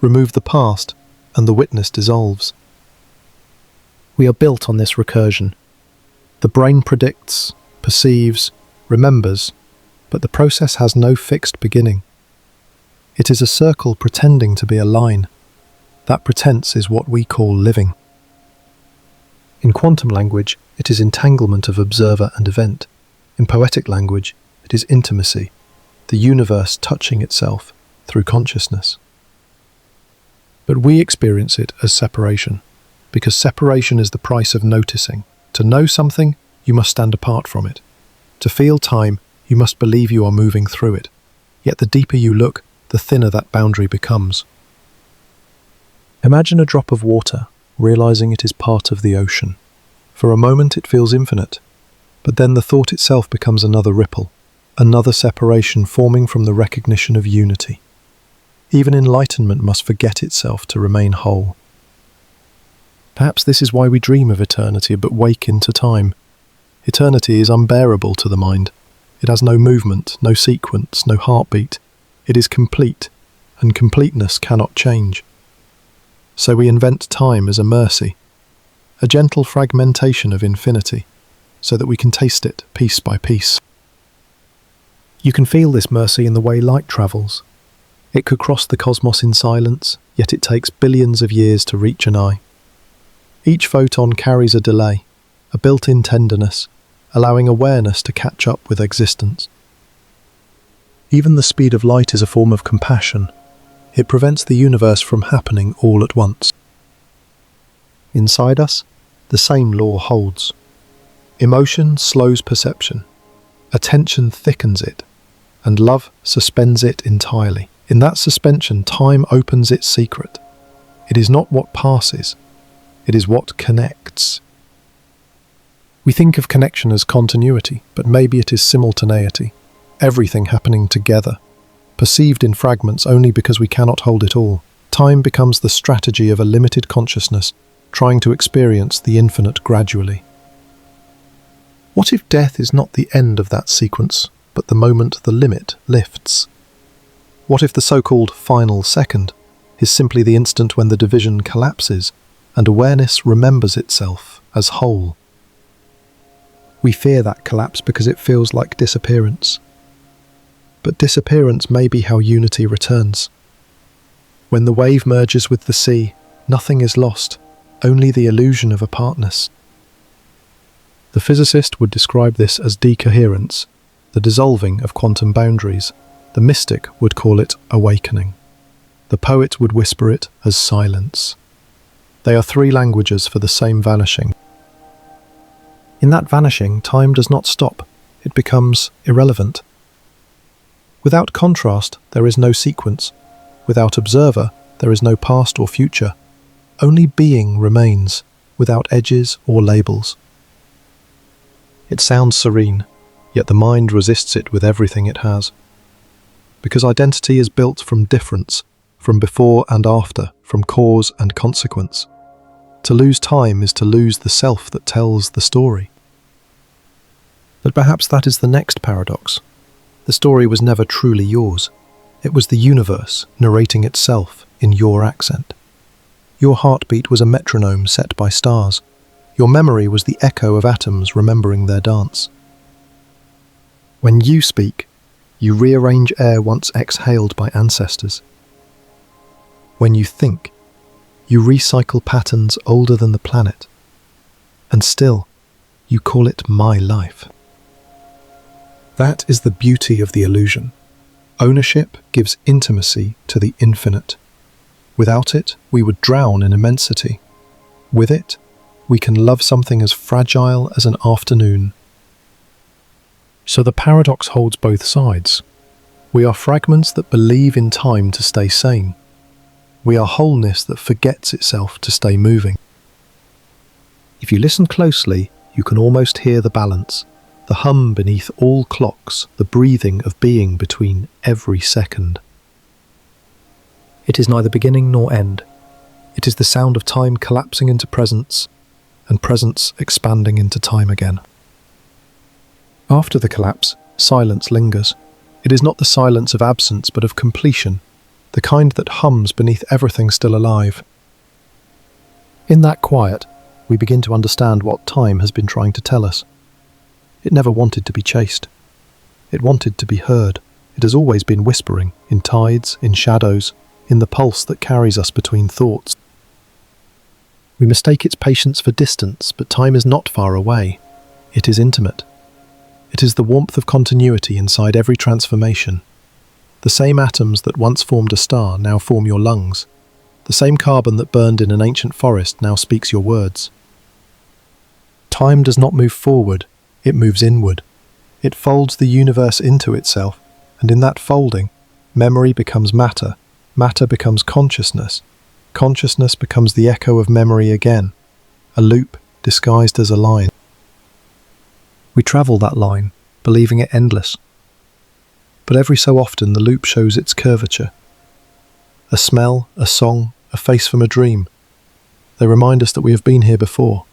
Remove the past, and the witness dissolves. We are built on this recursion. The brain predicts, perceives, remembers, but the process has no fixed beginning. It is a circle pretending to be a line. That pretense is what we call living. In quantum language, it is entanglement of observer and event. In poetic language, it is intimacy, the universe touching itself through consciousness. But we experience it as separation, because separation is the price of noticing. To know something, you must stand apart from it. To feel time, you must believe you are moving through it. Yet the deeper you look, the thinner that boundary becomes. Imagine a drop of water, realizing it is part of the ocean. For a moment it feels infinite, but then the thought itself becomes another ripple, another separation forming from the recognition of unity. Even enlightenment must forget itself to remain whole. Perhaps this is why we dream of eternity but wake into time. Eternity is unbearable to the mind. It has no movement, no sequence, no heartbeat. It is complete, and completeness cannot change. So we invent time as a mercy, a gentle fragmentation of infinity, so that we can taste it piece by piece. You can feel this mercy in the way light travels. It could cross the cosmos in silence, yet it takes billions of years to reach an eye. Each photon carries a delay, a built-in tenderness, allowing awareness to catch up with existence. Even the speed of light is a form of compassion. It prevents the universe from happening all at once. Inside us, the same law holds. Emotion slows perception, attention thickens it, and love suspends it entirely. In that suspension, time opens its secret. It is not what passes, it is what connects. We think of connection as continuity, but maybe it is simultaneity, everything happening together, perceived in fragments only because we cannot hold it all. Time becomes the strategy of a limited consciousness, trying to experience the infinite gradually. What if death is not the end of that sequence, but the moment the limit lifts? What if the so-called final second is simply the instant when the division collapses and awareness remembers itself as whole? We fear that collapse because it feels like disappearance. But disappearance may be how unity returns. When the wave merges with the sea, nothing is lost, only the illusion of apartness. The physicist would describe this as decoherence, the dissolving of quantum boundaries. The mystic would call it awakening. The poet would whisper it as silence. They are three languages for the same vanishing. In that vanishing, time does not stop. It becomes irrelevant. Without contrast, there is no sequence. Without observer, there is no past or future. Only being remains, without edges or labels. It sounds serene, yet the mind resists it with everything it has. because identity is built from difference, from before and after, from cause and consequence. To lose time is to lose the self that tells the story. But perhaps that is the next paradox. The story was never truly yours. It was the universe narrating itself in your accent. Your heartbeat was a metronome set by stars. Your memory was the echo of atoms remembering their dance. When you speak, you rearrange air once exhaled by ancestors. When you think, you recycle patterns older than the planet. And still, you call it my life. That is the beauty of the illusion. Ownership gives intimacy to the infinite. Without it, we would drown in immensity. With it, we can love something as fragile as an afternoon. So the paradox holds both sides. We are fragments that believe in time to stay sane. We are wholeness that forgets itself to stay moving. If you listen closely, you can almost hear the balance, the hum beneath all clocks, the breathing of being between every second. It is neither beginning nor end. It is the sound of time collapsing into presence, and presence expanding into time again. After the collapse, silence lingers. It is not the silence of absence, but of completion, the kind that hums beneath everything still alive. In that quiet, we begin to understand what time has been trying to tell us. It never wanted to be chased. It wanted to be heard. It has always been whispering, in tides, in shadows, in the pulse that carries us between thoughts. We mistake its patience for distance, but time is not far away. It is intimate. It is the warmth of continuity inside every transformation. The same atoms that once formed a star now form your lungs. The same carbon that burned in an ancient forest now speaks your words. Time does not move forward, it moves inward. It folds the universe into itself, and in that folding, memory becomes matter, matter becomes consciousness, consciousness becomes the echo of memory again, a loop disguised as a line. We travel that line, believing it endless. But every so often the loop shows its curvature. A smell, a song, a face from a dream. They remind us that we have been here before.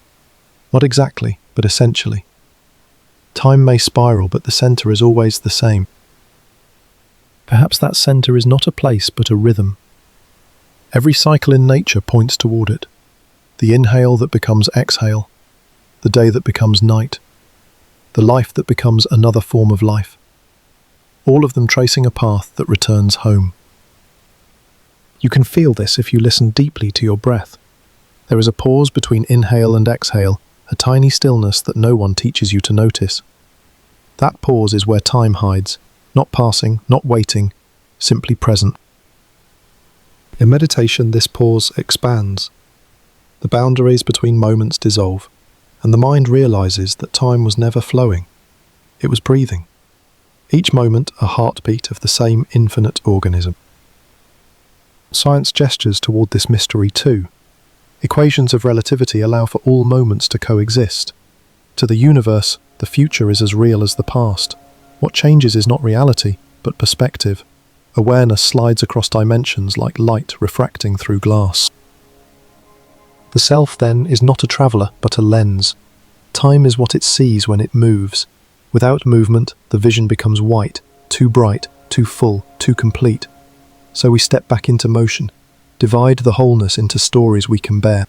Not exactly, but essentially. Time may spiral, but the centre is always the same. Perhaps that centre is not a place, but a rhythm. Every cycle in nature points toward it. The inhale that becomes exhale. The day that becomes night. The life that becomes another form of life. All of them tracing a path that returns home. You can feel this if you listen deeply to your breath. There is a pause between inhale and exhale, a tiny stillness that no one teaches you to notice. That pause is where time hides, not passing, not waiting, simply present. In meditation, this pause expands. The boundaries between moments dissolve, and the mind realizes that time was never flowing. It was breathing. Each moment a heartbeat of the same infinite organism. Science gestures toward this mystery too. Equations of relativity allow for all moments to coexist. To the universe, the future is as real as the past. What changes is not reality, but perspective. Awareness slides across dimensions like light refracting through glass. The self, then, is not a traveller, but a lens. Time is what it sees when it moves. Without movement, the vision becomes white, too bright, too full, too complete. So we step back into motion, divide the wholeness into stories we can bear.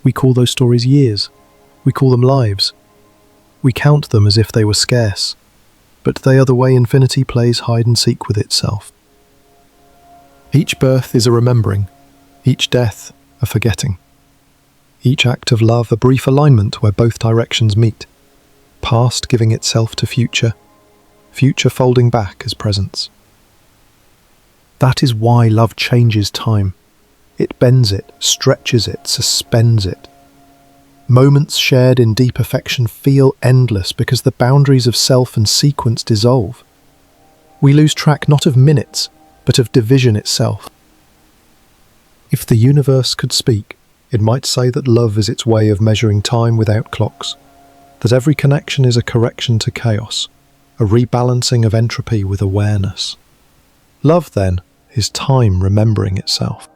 We call those stories years. We call them lives. We count them as if they were scarce. But they are the way infinity plays hide and seek with itself. Each birth is a remembering, each death a forgetting. Each act of love a brief alignment where both directions meet. Past giving itself to future, future folding back as presence. That is why love changes time. It bends it, stretches it, suspends it. Moments shared in deep affection feel endless because the boundaries of self and sequence dissolve. We lose track not of minutes, but of division itself. If the universe could speak, it might say that love is its way of measuring time without clocks, that every connection is a correction to chaos, a rebalancing of entropy with awareness. Love, then, is time remembering itself.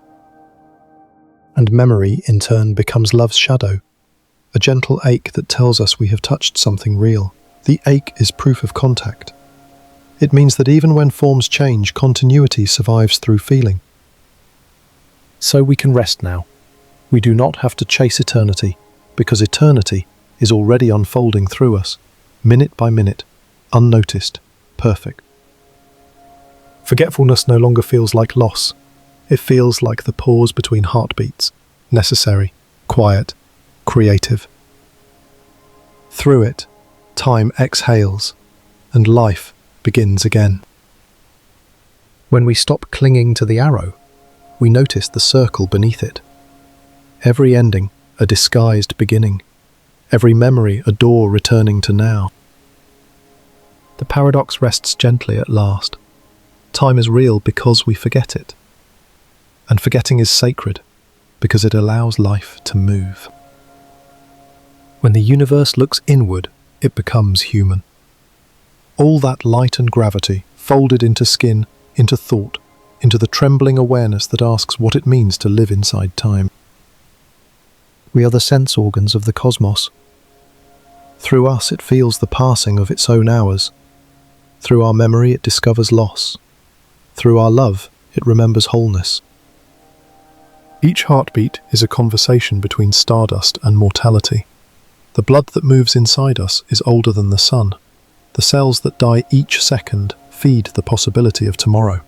And memory, in turn, becomes love's shadow, a gentle ache that tells us we have touched something real. The ache is proof of contact. It means that even when forms change, continuity survives through feeling. So we can rest now. We do not have to chase eternity, because eternity is already unfolding through us, minute by minute, unnoticed, perfect. Forgetfulness no longer feels like loss. It feels like the pause between heartbeats, necessary, quiet, creative. Through it, time exhales, and life begins again. When we stop clinging to the arrow, we notice the circle beneath it. Every ending, a disguised beginning. Every memory, a door returning to now. The paradox rests gently at last. Time is real because we forget it. And forgetting is sacred because it allows life to move. When the universe looks inward, it becomes human. All that light and gravity folded into skin, into thought, into the trembling awareness that asks what it means to live inside time. We are the sense organs of the cosmos. Through us it feels the passing of its own hours. Through our memory it discovers loss. Through our love it remembers wholeness. Each heartbeat is a conversation between stardust and mortality. The blood that moves inside us is older than the sun. The cells that die each second feed the possibility of tomorrow.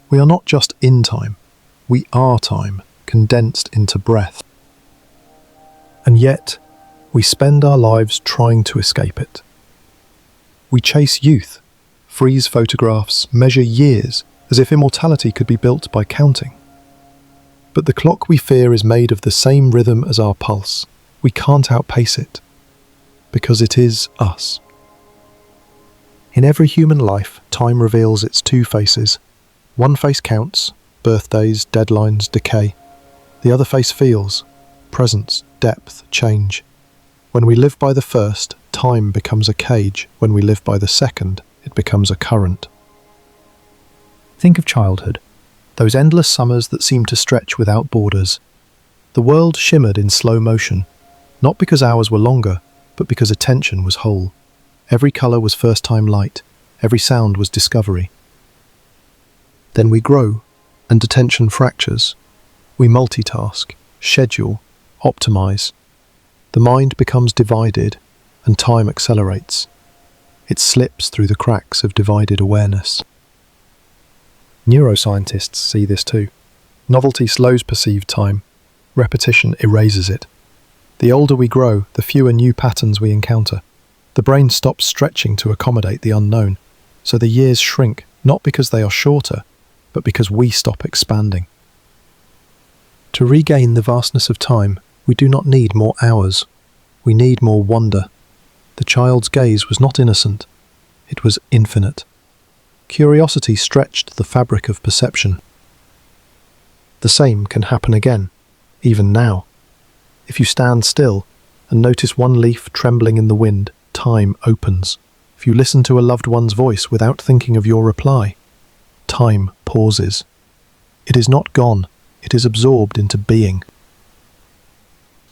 We are not just in time, we are time, condensed into breath. And yet, we spend our lives trying to escape it. We chase youth, freeze photographs, measure years, as if immortality could be built by counting. But the clock we fear is made of the same rhythm as our pulse. We can't outpace it, because it is us. In every human life, time reveals its two faces. One face counts, birthdays, deadlines, decay. The other face feels, presence, depth, change. When we live by the first, time becomes a cage. When we live by the second, it becomes a current. Think of childhood, those endless summers that seemed to stretch without borders. The world shimmered in slow motion, not because hours were longer, but because attention was whole. Every colour was first-time light, every sound was discovery. Then we grow, and attention fractures. We multitask, schedule, optimize. The mind becomes divided, and time accelerates. It slips through the cracks of divided awareness. Neuroscientists see this too. Novelty slows perceived time. Repetition erases it. The older we grow, the fewer new patterns we encounter. The brain stops stretching to accommodate the unknown, so the years shrink, not because they are shorter, but because we stop expanding. To regain the vastness of time, we do not need more hours. We need more wonder. The child's gaze was not innocent. It was infinite. Curiosity stretched the fabric of perception. The same can happen again, even now. If you stand still and notice one leaf trembling in the wind, time opens. If you listen to a loved one's voice without thinking of your reply, time pauses. It is not gone, it is absorbed into being.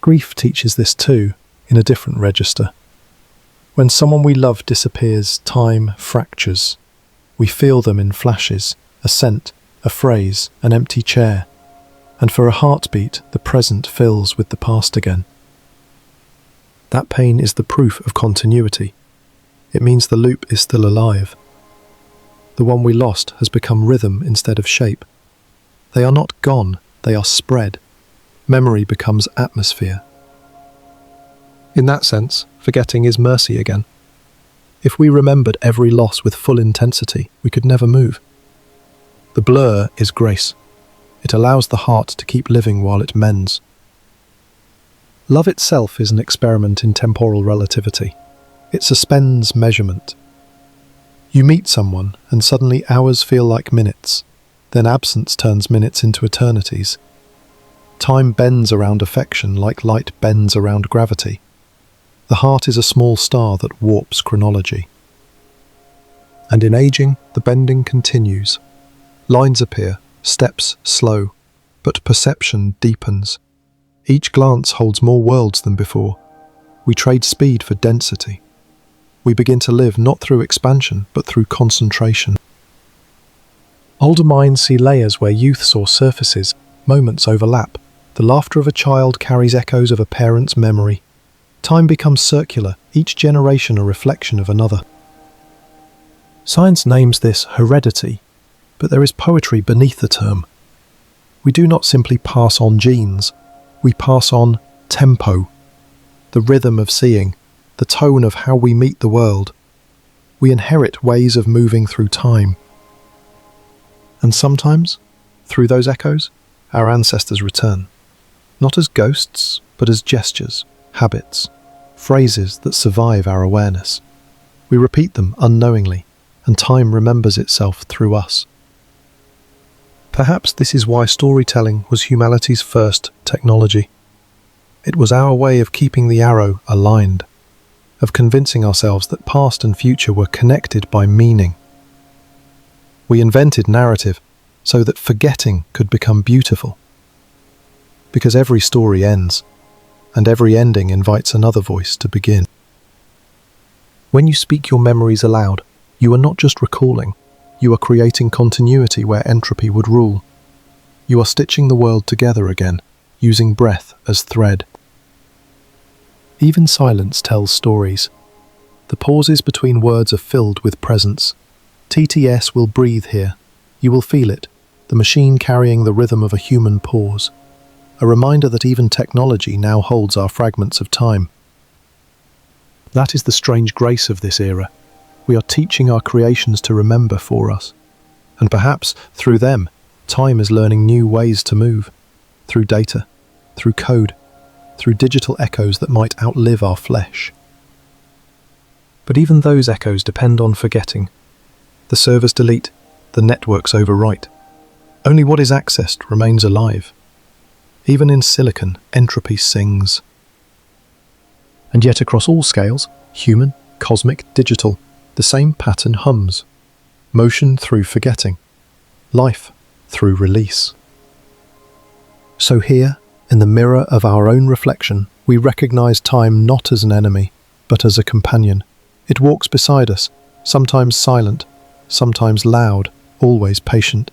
Grief teaches this too, in a different register. When someone we love disappears, time fractures. We feel them in flashes, a scent, a phrase, an empty chair. And for a heartbeat, the present fills with the past again. That pain is the proof of continuity. It means the loop is still alive. The one we lost has become rhythm instead of shape. They are not gone, they are spread. Memory becomes atmosphere. In that sense, forgetting is mercy again. If we remembered every loss with full intensity, we could never move. The blur is grace. It allows the heart to keep living while it mends. Love itself is an experiment in temporal relativity. It suspends measurement. You meet someone, and suddenly hours feel like minutes. Then absence turns minutes into eternities. Time bends around affection like light bends around gravity. The heart is a small star that warps chronology. And in aging, the bending continues. Lines appear, steps slow, but perception deepens. Each glance holds more worlds than before. We trade speed for density. We begin to live not through expansion, but through concentration. Older minds see layers where youth saw surfaces, moments overlap. The laughter of a child carries echoes of a parent's memory. Time becomes circular, each generation a reflection of another. Science names this heredity, but there is poetry beneath the term. We do not simply pass on genes, we pass on tempo, the rhythm of seeing, the tone of how we meet the world. We inherit ways of moving through time. And sometimes, through those echoes, our ancestors return, not as ghosts, but as gestures, habits, phrases that survive our awareness. We repeat them unknowingly, and time remembers itself through us. Perhaps this is why storytelling was humanity's first technology. It was our way of keeping the arrow aligned, of convincing ourselves that past and future were connected by meaning. We invented narrative so that forgetting could become beautiful. Because every story ends, and every ending invites another voice to begin. When you speak your memories aloud, you are not just recalling, you are creating continuity where entropy would rule. You are stitching the world together again, using breath as thread. Even silence tells stories. The pauses between words are filled with presence. TTS will breathe here. You will feel it, the machine carrying the rhythm of a human pause. A reminder that even technology now holds our fragments of time. That is the strange grace of this era. We are teaching our creations to remember for us. And perhaps, through them, time is learning new ways to move. Through data, through code, through digital echoes that might outlive our flesh. But even those echoes depend on forgetting. The servers delete, the networks overwrite. Only what is accessed remains alive. Even in silicon, entropy sings. And yet across all scales, human, cosmic, digital, the same pattern hums. Motion through forgetting. Life through release. So here, in the mirror of our own reflection, we recognize time not as an enemy, but as a companion. It walks beside us, sometimes silent, sometimes loud, always patient.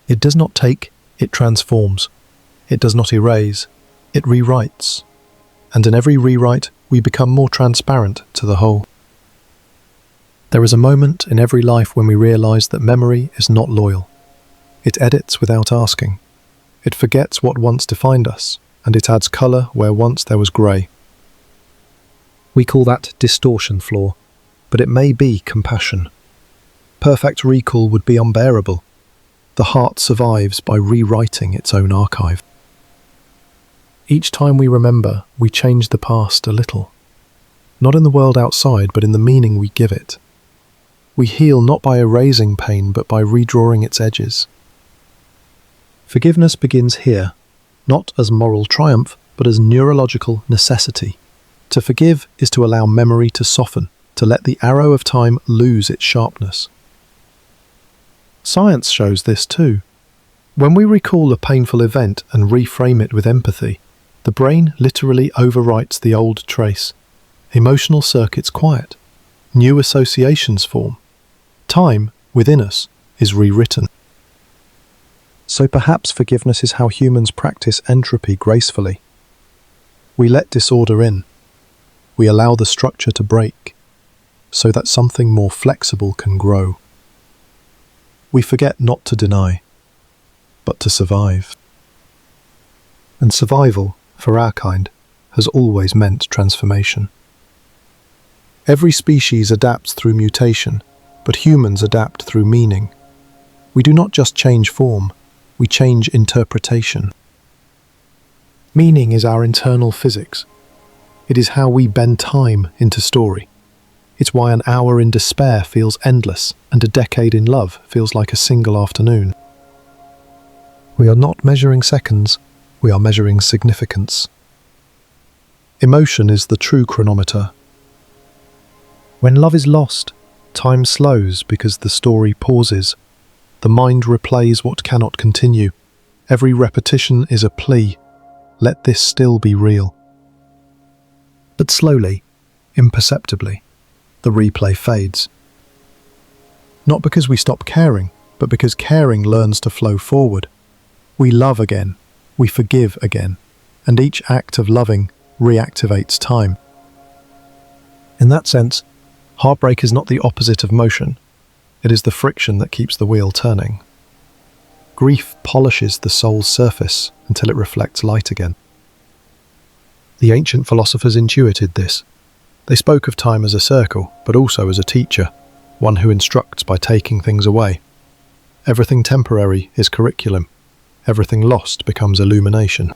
It does not take, it transforms. It does not erase, it rewrites. And in every rewrite, we become more transparent to the whole. There is a moment in every life when we realize that memory is not loyal. It edits without asking. It forgets what once defined us, and it adds color where once there was gray. We call that distortion flaw, but it may be compassion. Perfect recall would be unbearable. The heart survives by rewriting its own archive. Each time we remember, we change the past a little. Not in the world outside, but in the meaning we give it. We heal not by erasing pain, but by redrawing its edges. Forgiveness begins here, not as moral triumph, but as neurological necessity. To forgive is to allow memory to soften, to let the arrow of time lose its sharpness. Science shows this too. When we recall a painful event and reframe it with empathy, the brain literally overwrites the old trace. Emotional circuits quiet. New associations form. Time, within us, is rewritten. So perhaps forgiveness is how humans practice entropy gracefully. We let disorder in. We allow the structure to break, so that something more flexible can grow. We forget not to deny, but to survive. And survival, for our kind, has always meant transformation. Every species adapts through mutation, but humans adapt through meaning. We do not just change form, we change interpretation. Meaning is our internal physics. It is how we bend time into story. It's why an hour in despair feels endless and a decade in love feels like a single afternoon. We are not measuring seconds, we are measuring significance. Emotion is the true chronometer. When love is lost, Time slows because the story pauses. The mind replays what cannot continue. Every repetition is a plea. Let this still be real. But slowly, imperceptibly, the replay fades. Not because we stop caring, but because caring learns to flow forward. We love again, we forgive again, and each act of loving reactivates time. In that sense, heartbreak is not the opposite of motion. It is the friction that keeps the wheel turning. Grief polishes the soul's surface until it reflects light again. The ancient philosophers intuited this. They spoke of time as a circle, but also as a teacher, one who instructs by taking things away. Everything temporary is curriculum. Everything lost becomes illumination.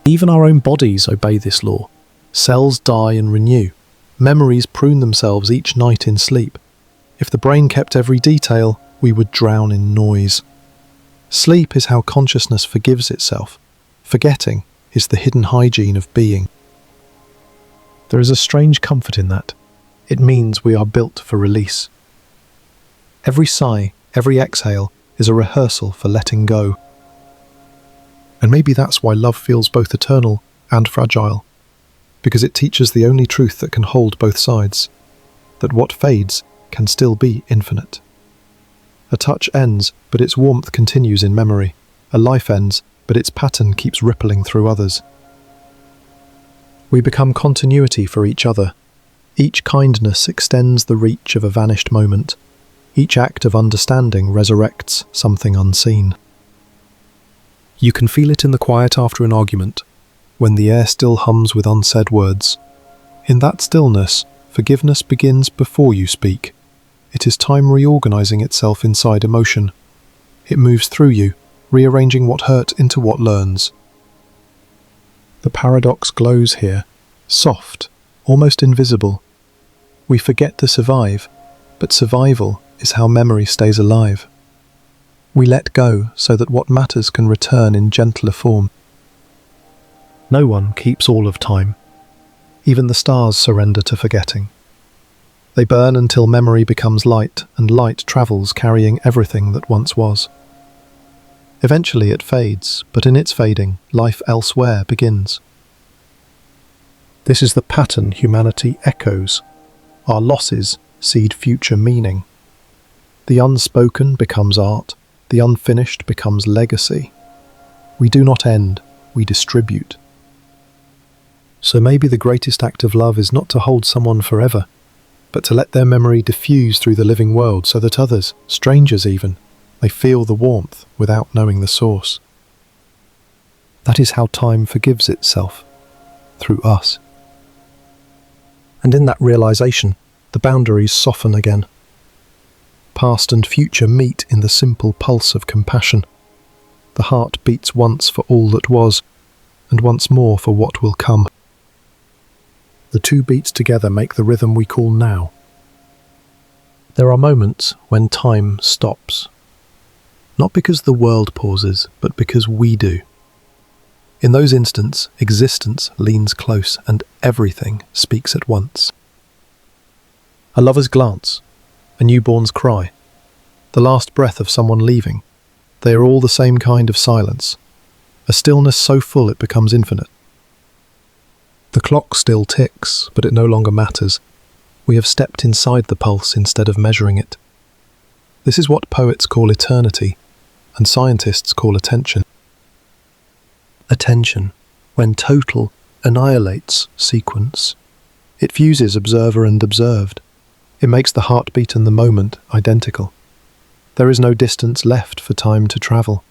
Even our own bodies obey this law. Cells die and renew. Memories prune themselves each night in sleep. If the brain kept every detail, we would drown in noise. Sleep is how consciousness forgives itself. Forgetting is the hidden hygiene of being. There is a strange comfort in that. It means we are built for release. Every sigh, every exhale is a rehearsal for letting go. And maybe that's why love feels both eternal and fragile, because it teaches the only truth that can hold both sides, that what fades can still be infinite. A touch ends, but its warmth continues in memory. A life ends, but its pattern keeps rippling through others. We become continuity for each other. Each kindness extends the reach of a vanished moment. Each act of understanding resurrects something unseen. You can feel it in the quiet after an argument, when the air still hums with unsaid words. In that stillness, forgiveness begins before you speak. It is time reorganizing itself inside emotion. It moves through you, rearranging what hurt into what learns. The paradox glows here, soft, almost invisible. We forget to survive, but survival is how memory stays alive. We let go so that what matters can return in gentler form. No one keeps all of time. Even the stars surrender to forgetting. They burn until memory becomes light, and light travels carrying everything that once was. Eventually it fades, but in its fading, life elsewhere begins. This is the pattern humanity echoes. Our losses seed future meaning. The unspoken becomes art, the unfinished becomes legacy. We do not end, we distribute. So maybe the greatest act of love is not to hold someone forever, but to let their memory diffuse through the living world so that others, strangers even, may feel the warmth without knowing the source. That is how time forgives itself, through us. And in that realization, the boundaries soften again. Past and future meet in the simple pulse of compassion. The heart beats once for all that was, and once more for what will come. The two beats together make the rhythm we call now. There are moments when time stops. Not because the world pauses, but because we do. In those instants, existence leans close and everything speaks at once. A lover's glance, a newborn's cry, the last breath of someone leaving, they are all the same kind of silence, a stillness so full it becomes infinite. The clock still ticks, but it no longer matters. We have stepped inside the pulse instead of measuring it. This is what poets call eternity, and scientists call attention. Attention, when total, annihilates sequence. It fuses observer and observed. It makes the heartbeat and the moment identical. There is no distance left for time to travel.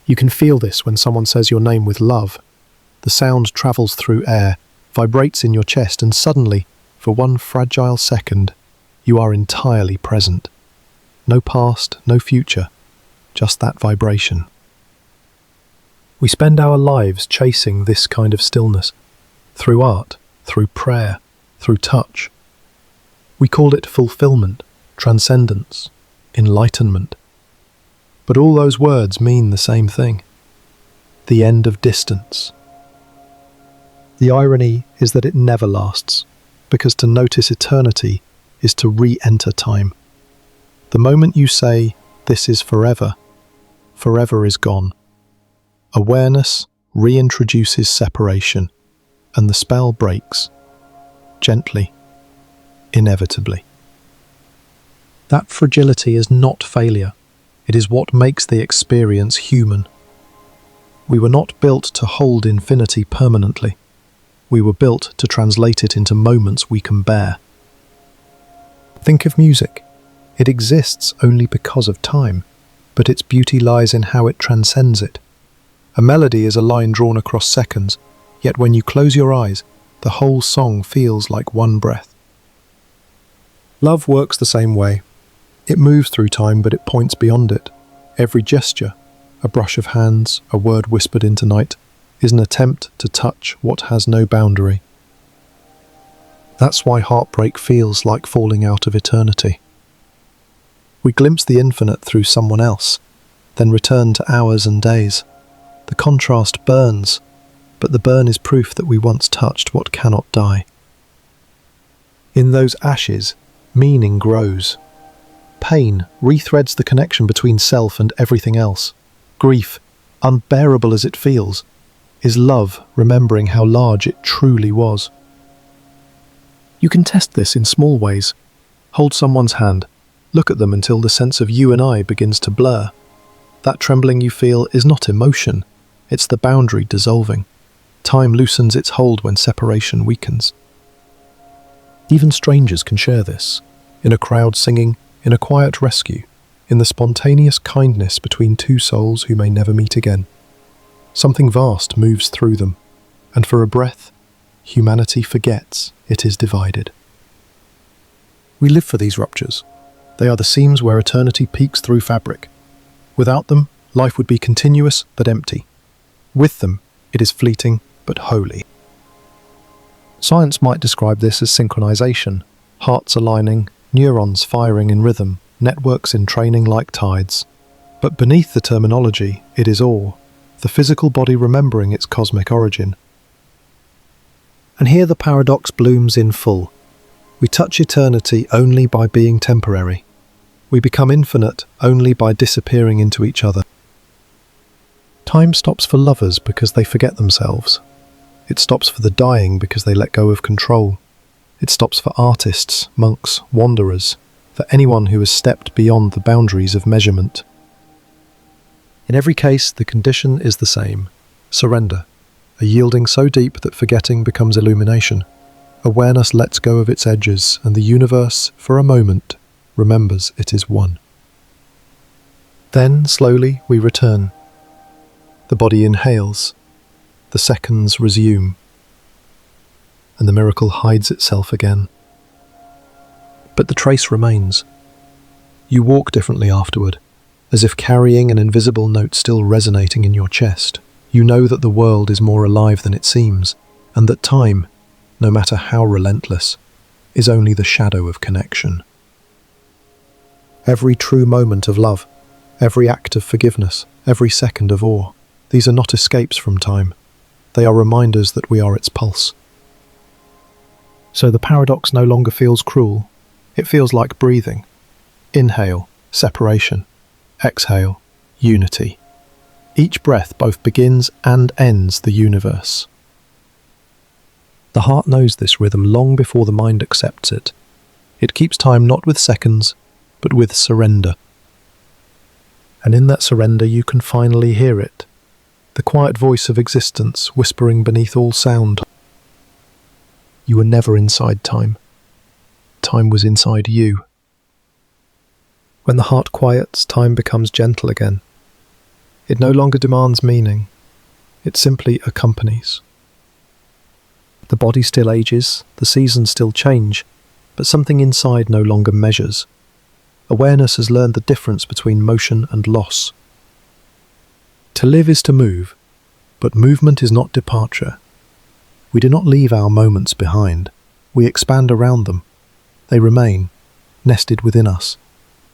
You can feel this when someone says your name with love. The sound travels through air, vibrates in your chest, and suddenly, for one fragile second, you are entirely present. No past, no future, just that vibration. We spend our lives chasing this kind of stillness, through art, through prayer, through touch. We call it fulfillment, transcendence, enlightenment. But all those words mean the same thing: the end of distance. The irony is that it never lasts. because to notice eternity is to re-enter time. The moment you say, "This is forever," forever is gone. Awareness reintroduces separation, and the spell breaks, gently, inevitably. That fragility is not failure. It is what makes the experience human. We were not built to hold infinity permanently. We were built to translate it into moments we can bear. Think of music. It exists only because of time, but its beauty lies in how it transcends it. A melody is a line drawn across seconds, yet when you close your eyes, the whole song feels like one breath. Love works the same way. It moves through time, but it points beyond it. Every gesture, a brush of hands, a word whispered into night, is an attempt to touch what has no boundary. That's why heartbreak feels like falling out of eternity. We glimpse the infinite through someone else, then return to hours and days. The contrast burns, but the burn is proof that we once touched what cannot die. In those ashes, meaning grows. Pain rethreads the connection between self and everything else. Grief, unbearable as it feels, is love remembering how large it truly was. You can test this in small ways. Hold someone's hand. Look at them until the sense of you and I begins to blur. That trembling you feel is not emotion. It's the boundary dissolving. Time loosens its hold when separation weakens. Even strangers can share this. In a crowd singing, in a quiet rescue, in the spontaneous kindness between two souls who may never meet again. Something vast moves through them, and for a breath, humanity forgets it is divided. We live for these ruptures. They are the seams where eternity peeks through fabric. Without them, life would be continuous but empty. With them, it is fleeting but holy. Science might describe this as synchronization, hearts aligning, neurons firing in rhythm, networks in training like tides. But beneath the terminology, it is awe, the physical body remembering its cosmic origin. And here the paradox blooms in full. We touch eternity only by being temporary. We become infinite only by disappearing into each other. Time stops for lovers because they forget themselves. It stops for the dying because they let go of control. It stops for artists, monks, wanderers, for anyone who has stepped beyond the boundaries of measurement. In every case, the condition is the same: surrender, a yielding so deep that forgetting becomes illumination. Awareness lets go of its edges, and the universe, for a moment, remembers it is one. Then, slowly, we return. The body inhales, the seconds resume, and the miracle hides itself again. But the trace remains. You walk differently afterward, as if carrying an invisible note still resonating in your chest. You know that the world is more alive than it seems, and that time, no matter how relentless, is only the shadow of connection. Every true moment of love, every act of forgiveness, every second of awe, these are not escapes from time. They are reminders that we are its pulse. So the paradox no longer feels cruel. It feels like breathing. Inhale, separation. Exhale, unity. Each breath both begins and ends the universe. The heart knows this rhythm long before the mind accepts it. It keeps time not with seconds, but with surrender. And in that surrender you can finally hear it, the quiet voice of existence whispering beneath all sound. You were never inside time. Time was inside you. When the heart quiets, time becomes gentle again. It no longer demands meaning. It simply accompanies. The body still ages, the seasons still change, but something inside no longer measures. Awareness has learned the difference between motion and loss. To live is to move, but movement is not departure. We do not leave our moments behind. We expand around them. They remain, nested within us,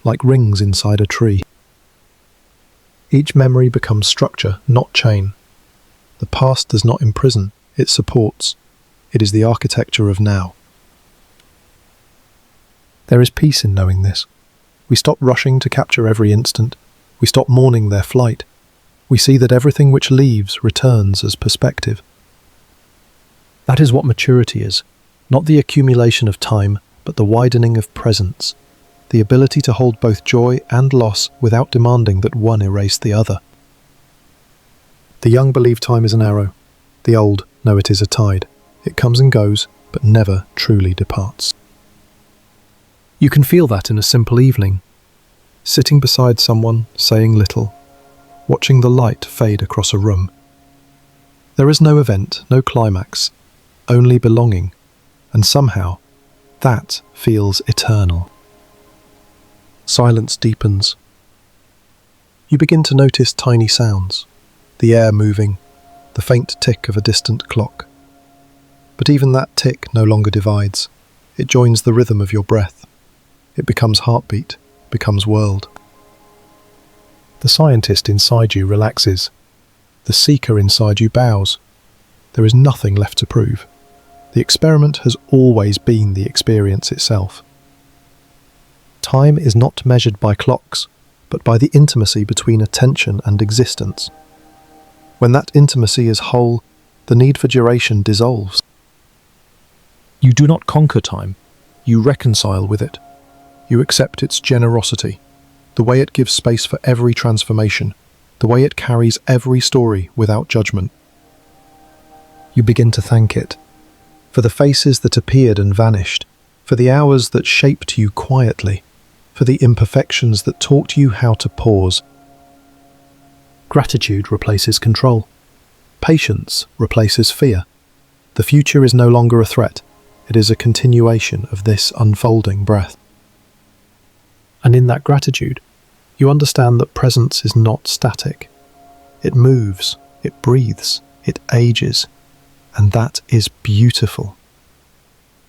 like rings inside a tree. Each memory becomes structure, not chain. The past does not imprison, it supports. It is the architecture of now. There is peace in knowing this. We stop rushing to capture every instant. We stop mourning their flight. We see that everything which leaves returns as perspective. That is what maturity is, not the accumulation of time, but the widening of presence, the ability to hold both joy and loss without demanding that one erase the other. The young believe time is an arrow. The old know it is a tide. It comes and goes, but never truly departs. You can feel that in a simple evening, sitting beside someone, saying little, watching the light fade across a room. There is no event, no climax, only belonging, and somehow that feels eternal. Silence deepens. You begin to notice tiny sounds, the air moving, the faint tick of a distant clock. But even that tick no longer divides. It joins the rhythm of your breath. It becomes heartbeat, becomes world. The scientist inside you relaxes. The seeker inside you bows. There is nothing left to prove. The experiment has always been the experience itself. Time is not measured by clocks, but by the intimacy between attention and existence. When that intimacy is whole, the need for duration dissolves. You do not conquer time, you reconcile with it. You accept its generosity, the way it gives space for every transformation, the way it carries every story without judgment. You begin to thank it, for the faces that appeared and vanished, for the hours that shaped you quietly, for the imperfections that taught you how to pause. Gratitude replaces control. Patience replaces fear. The future is no longer a threat. It is a continuation of this unfolding breath. And in that gratitude, you understand that presence is not static. It moves, it breathes, it ages, and that is beautiful.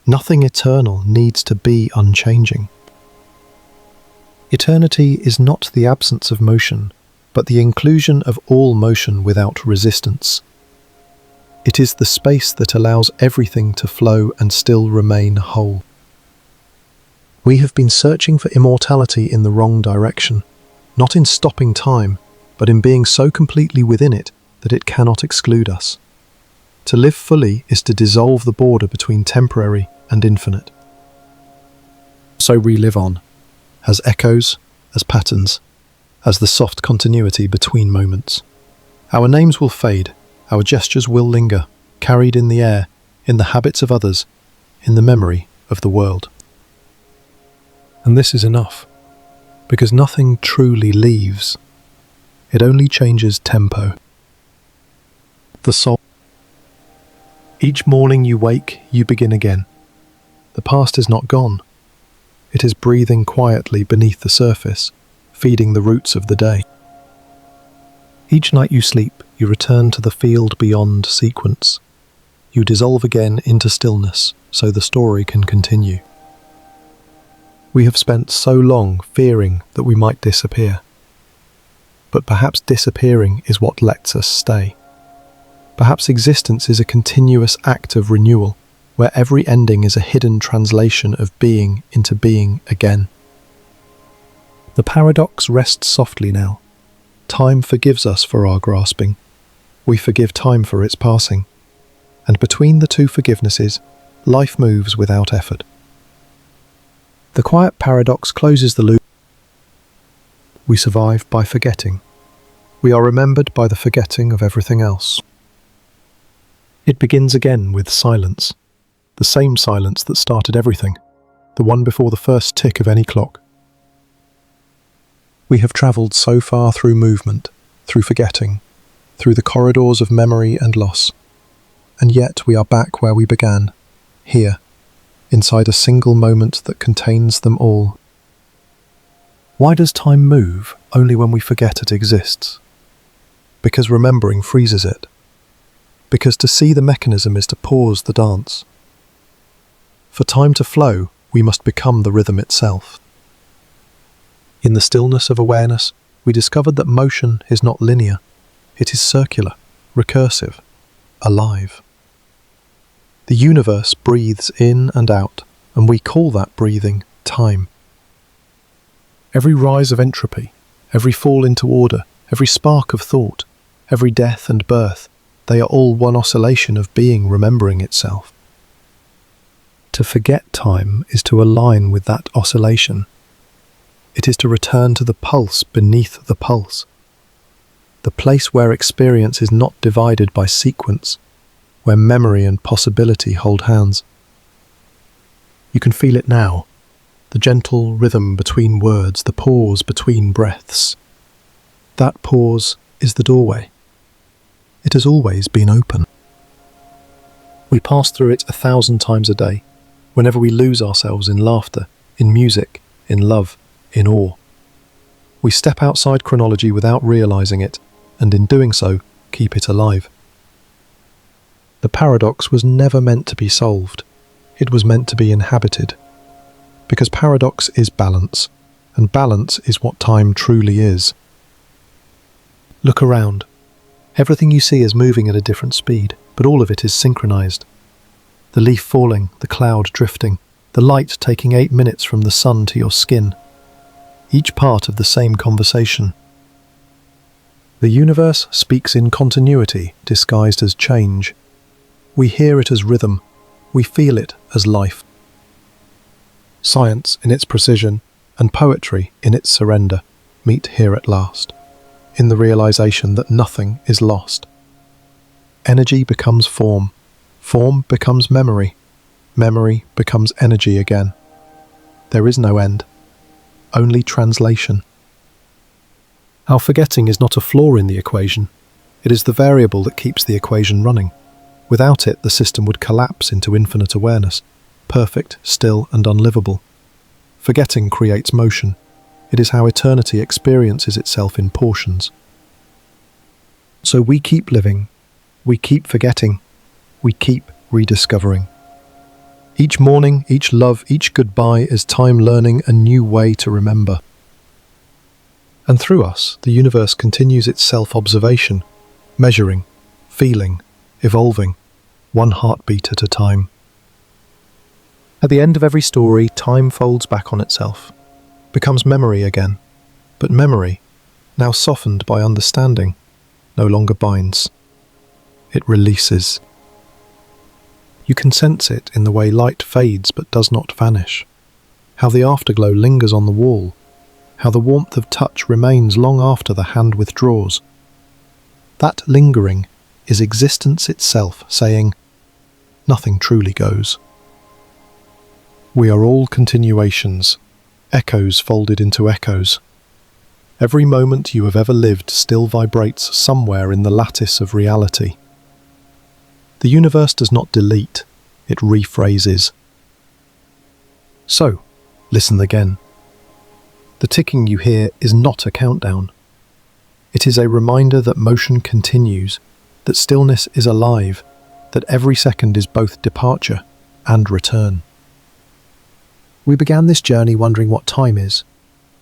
Nothing eternal needs to be unchanging. Eternity is not the absence of motion, but the inclusion of all motion without resistance. It is the space that allows everything to flow and still remain whole. We have been searching for immortality in the wrong direction, not in stopping time, but in being so completely within it that it cannot exclude us. To live fully is to dissolve the border between temporary and infinite. So we live on, as echoes, as patterns, as the soft continuity between moments. Our names will fade, our gestures will linger, carried in the air, in the habits of others, in the memory of the world. And this is enough, because nothing truly leaves. It only changes tempo. The soul. Each morning you wake, you begin again. The past is not gone. It is breathing quietly beneath the surface, feeding the roots of the day. Each night you sleep, you return to the field beyond sequence. You dissolve again into stillness, so the story can continue. We have spent so long fearing that we might disappear. But perhaps disappearing is what lets us stay. Perhaps existence is a continuous act of renewal, where every ending is a hidden translation of being into being again. The paradox rests softly now. Time forgives us for our grasping. We forgive time for its passing. And between the two forgivenesses, life moves without effort. The quiet paradox closes the loop. We survive by forgetting. We are remembered by the forgetting of everything else. It begins again with silence. The same silence that started everything. The one before the first tick of any clock. We have travelled so far through movement, through forgetting, through the corridors of memory and loss. And yet we are back where we began, here, inside a single moment that contains them all. Why does time move only when we forget it exists? Because remembering freezes it. Because to see the mechanism is to pause the dance. For time to flow, we must become the rhythm itself. In the stillness of awareness, we discovered that motion is not linear. It is circular, recursive, alive. The universe breathes in and out, and we call that breathing, time. Every rise of entropy, every fall into order, every spark of thought, every death and birth, they are all one oscillation of being remembering itself. To forget time is to align with that oscillation. It is to return to the pulse beneath the pulse, the place where experience is not divided by sequence, where memory and possibility hold hands. You can feel it now, the gentle rhythm between words, the pause between breaths. That pause is the doorway. It has always been open. We pass through it 1,000 times a day, whenever we lose ourselves in laughter, in music, in love, in awe. We step outside chronology without realizing it, and in doing so, keep it alive. The paradox was never meant to be solved. It was meant to be inhabited. Because paradox is balance, and balance is what time truly is. Look around. Everything you see is moving at a different speed, but all of it is synchronized. The leaf falling, the cloud drifting, the light taking 8 minutes from the sun to your skin. Each part of the same conversation. The universe speaks in continuity, disguised as change. We hear it as rhythm. We feel it as life. Science in its precision and poetry in its surrender meet here at last, in the realization that nothing is lost. Energy becomes form. Form becomes memory. Memory becomes energy again. There is no end. Only translation. Our forgetting is not a flaw in the equation. It is the variable that keeps the equation running. Without it, the system would collapse into infinite awareness, perfect, still, and unlivable. Forgetting creates motion. It is how eternity experiences itself in portions. So we keep living. We keep forgetting. We keep rediscovering. Each morning, each love, each goodbye is time learning a new way to remember. And through us, the universe continues its self-observation, measuring, feeling, evolving, one heartbeat at a time. At the end of every story, time folds back on itself, becomes memory again. But memory, now softened by understanding, no longer binds. It releases. You can sense it in the way light fades but does not vanish, how the afterglow lingers on the wall, how the warmth of touch remains long after the hand withdraws. That lingering is existence itself saying, nothing truly goes. We are all continuations, echoes folded into echoes. Every moment you have ever lived still vibrates somewhere in the lattice of reality. The universe does not delete, it rephrases. So, listen again. The ticking you hear is not a countdown. It is a reminder that motion continues, that stillness is alive, that every second is both departure and return. We began this journey wondering what time is.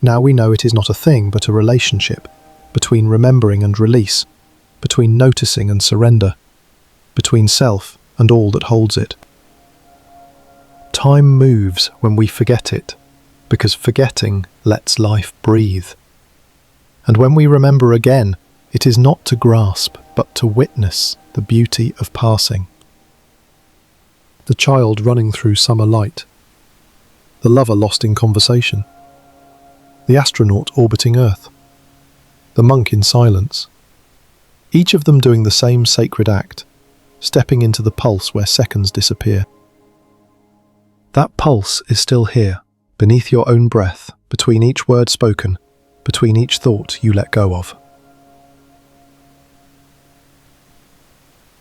Now we know it is not a thing but a relationship, between remembering and release, between noticing and surrender, between self and all that holds it. Time moves when we forget it, because forgetting lets life breathe. And when we remember again, it is not to grasp, but to witness the beauty of passing. The child running through summer light, the lover lost in conversation, the astronaut orbiting Earth, the monk in silence, each of them doing the same sacred act, stepping into the pulse where seconds disappear. That pulse is still here, beneath your own breath, between each word spoken, between each thought you let go of.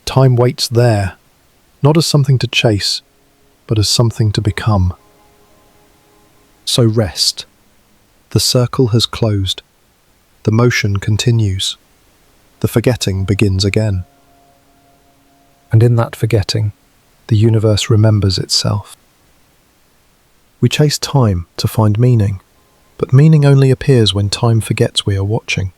Time waits there, not as something to chase, but as something to become. So rest. The circle has closed. The motion continues. The forgetting begins again. And in that forgetting, the universe remembers itself. We chase time to find meaning, but meaning only appears when time forgets we are watching.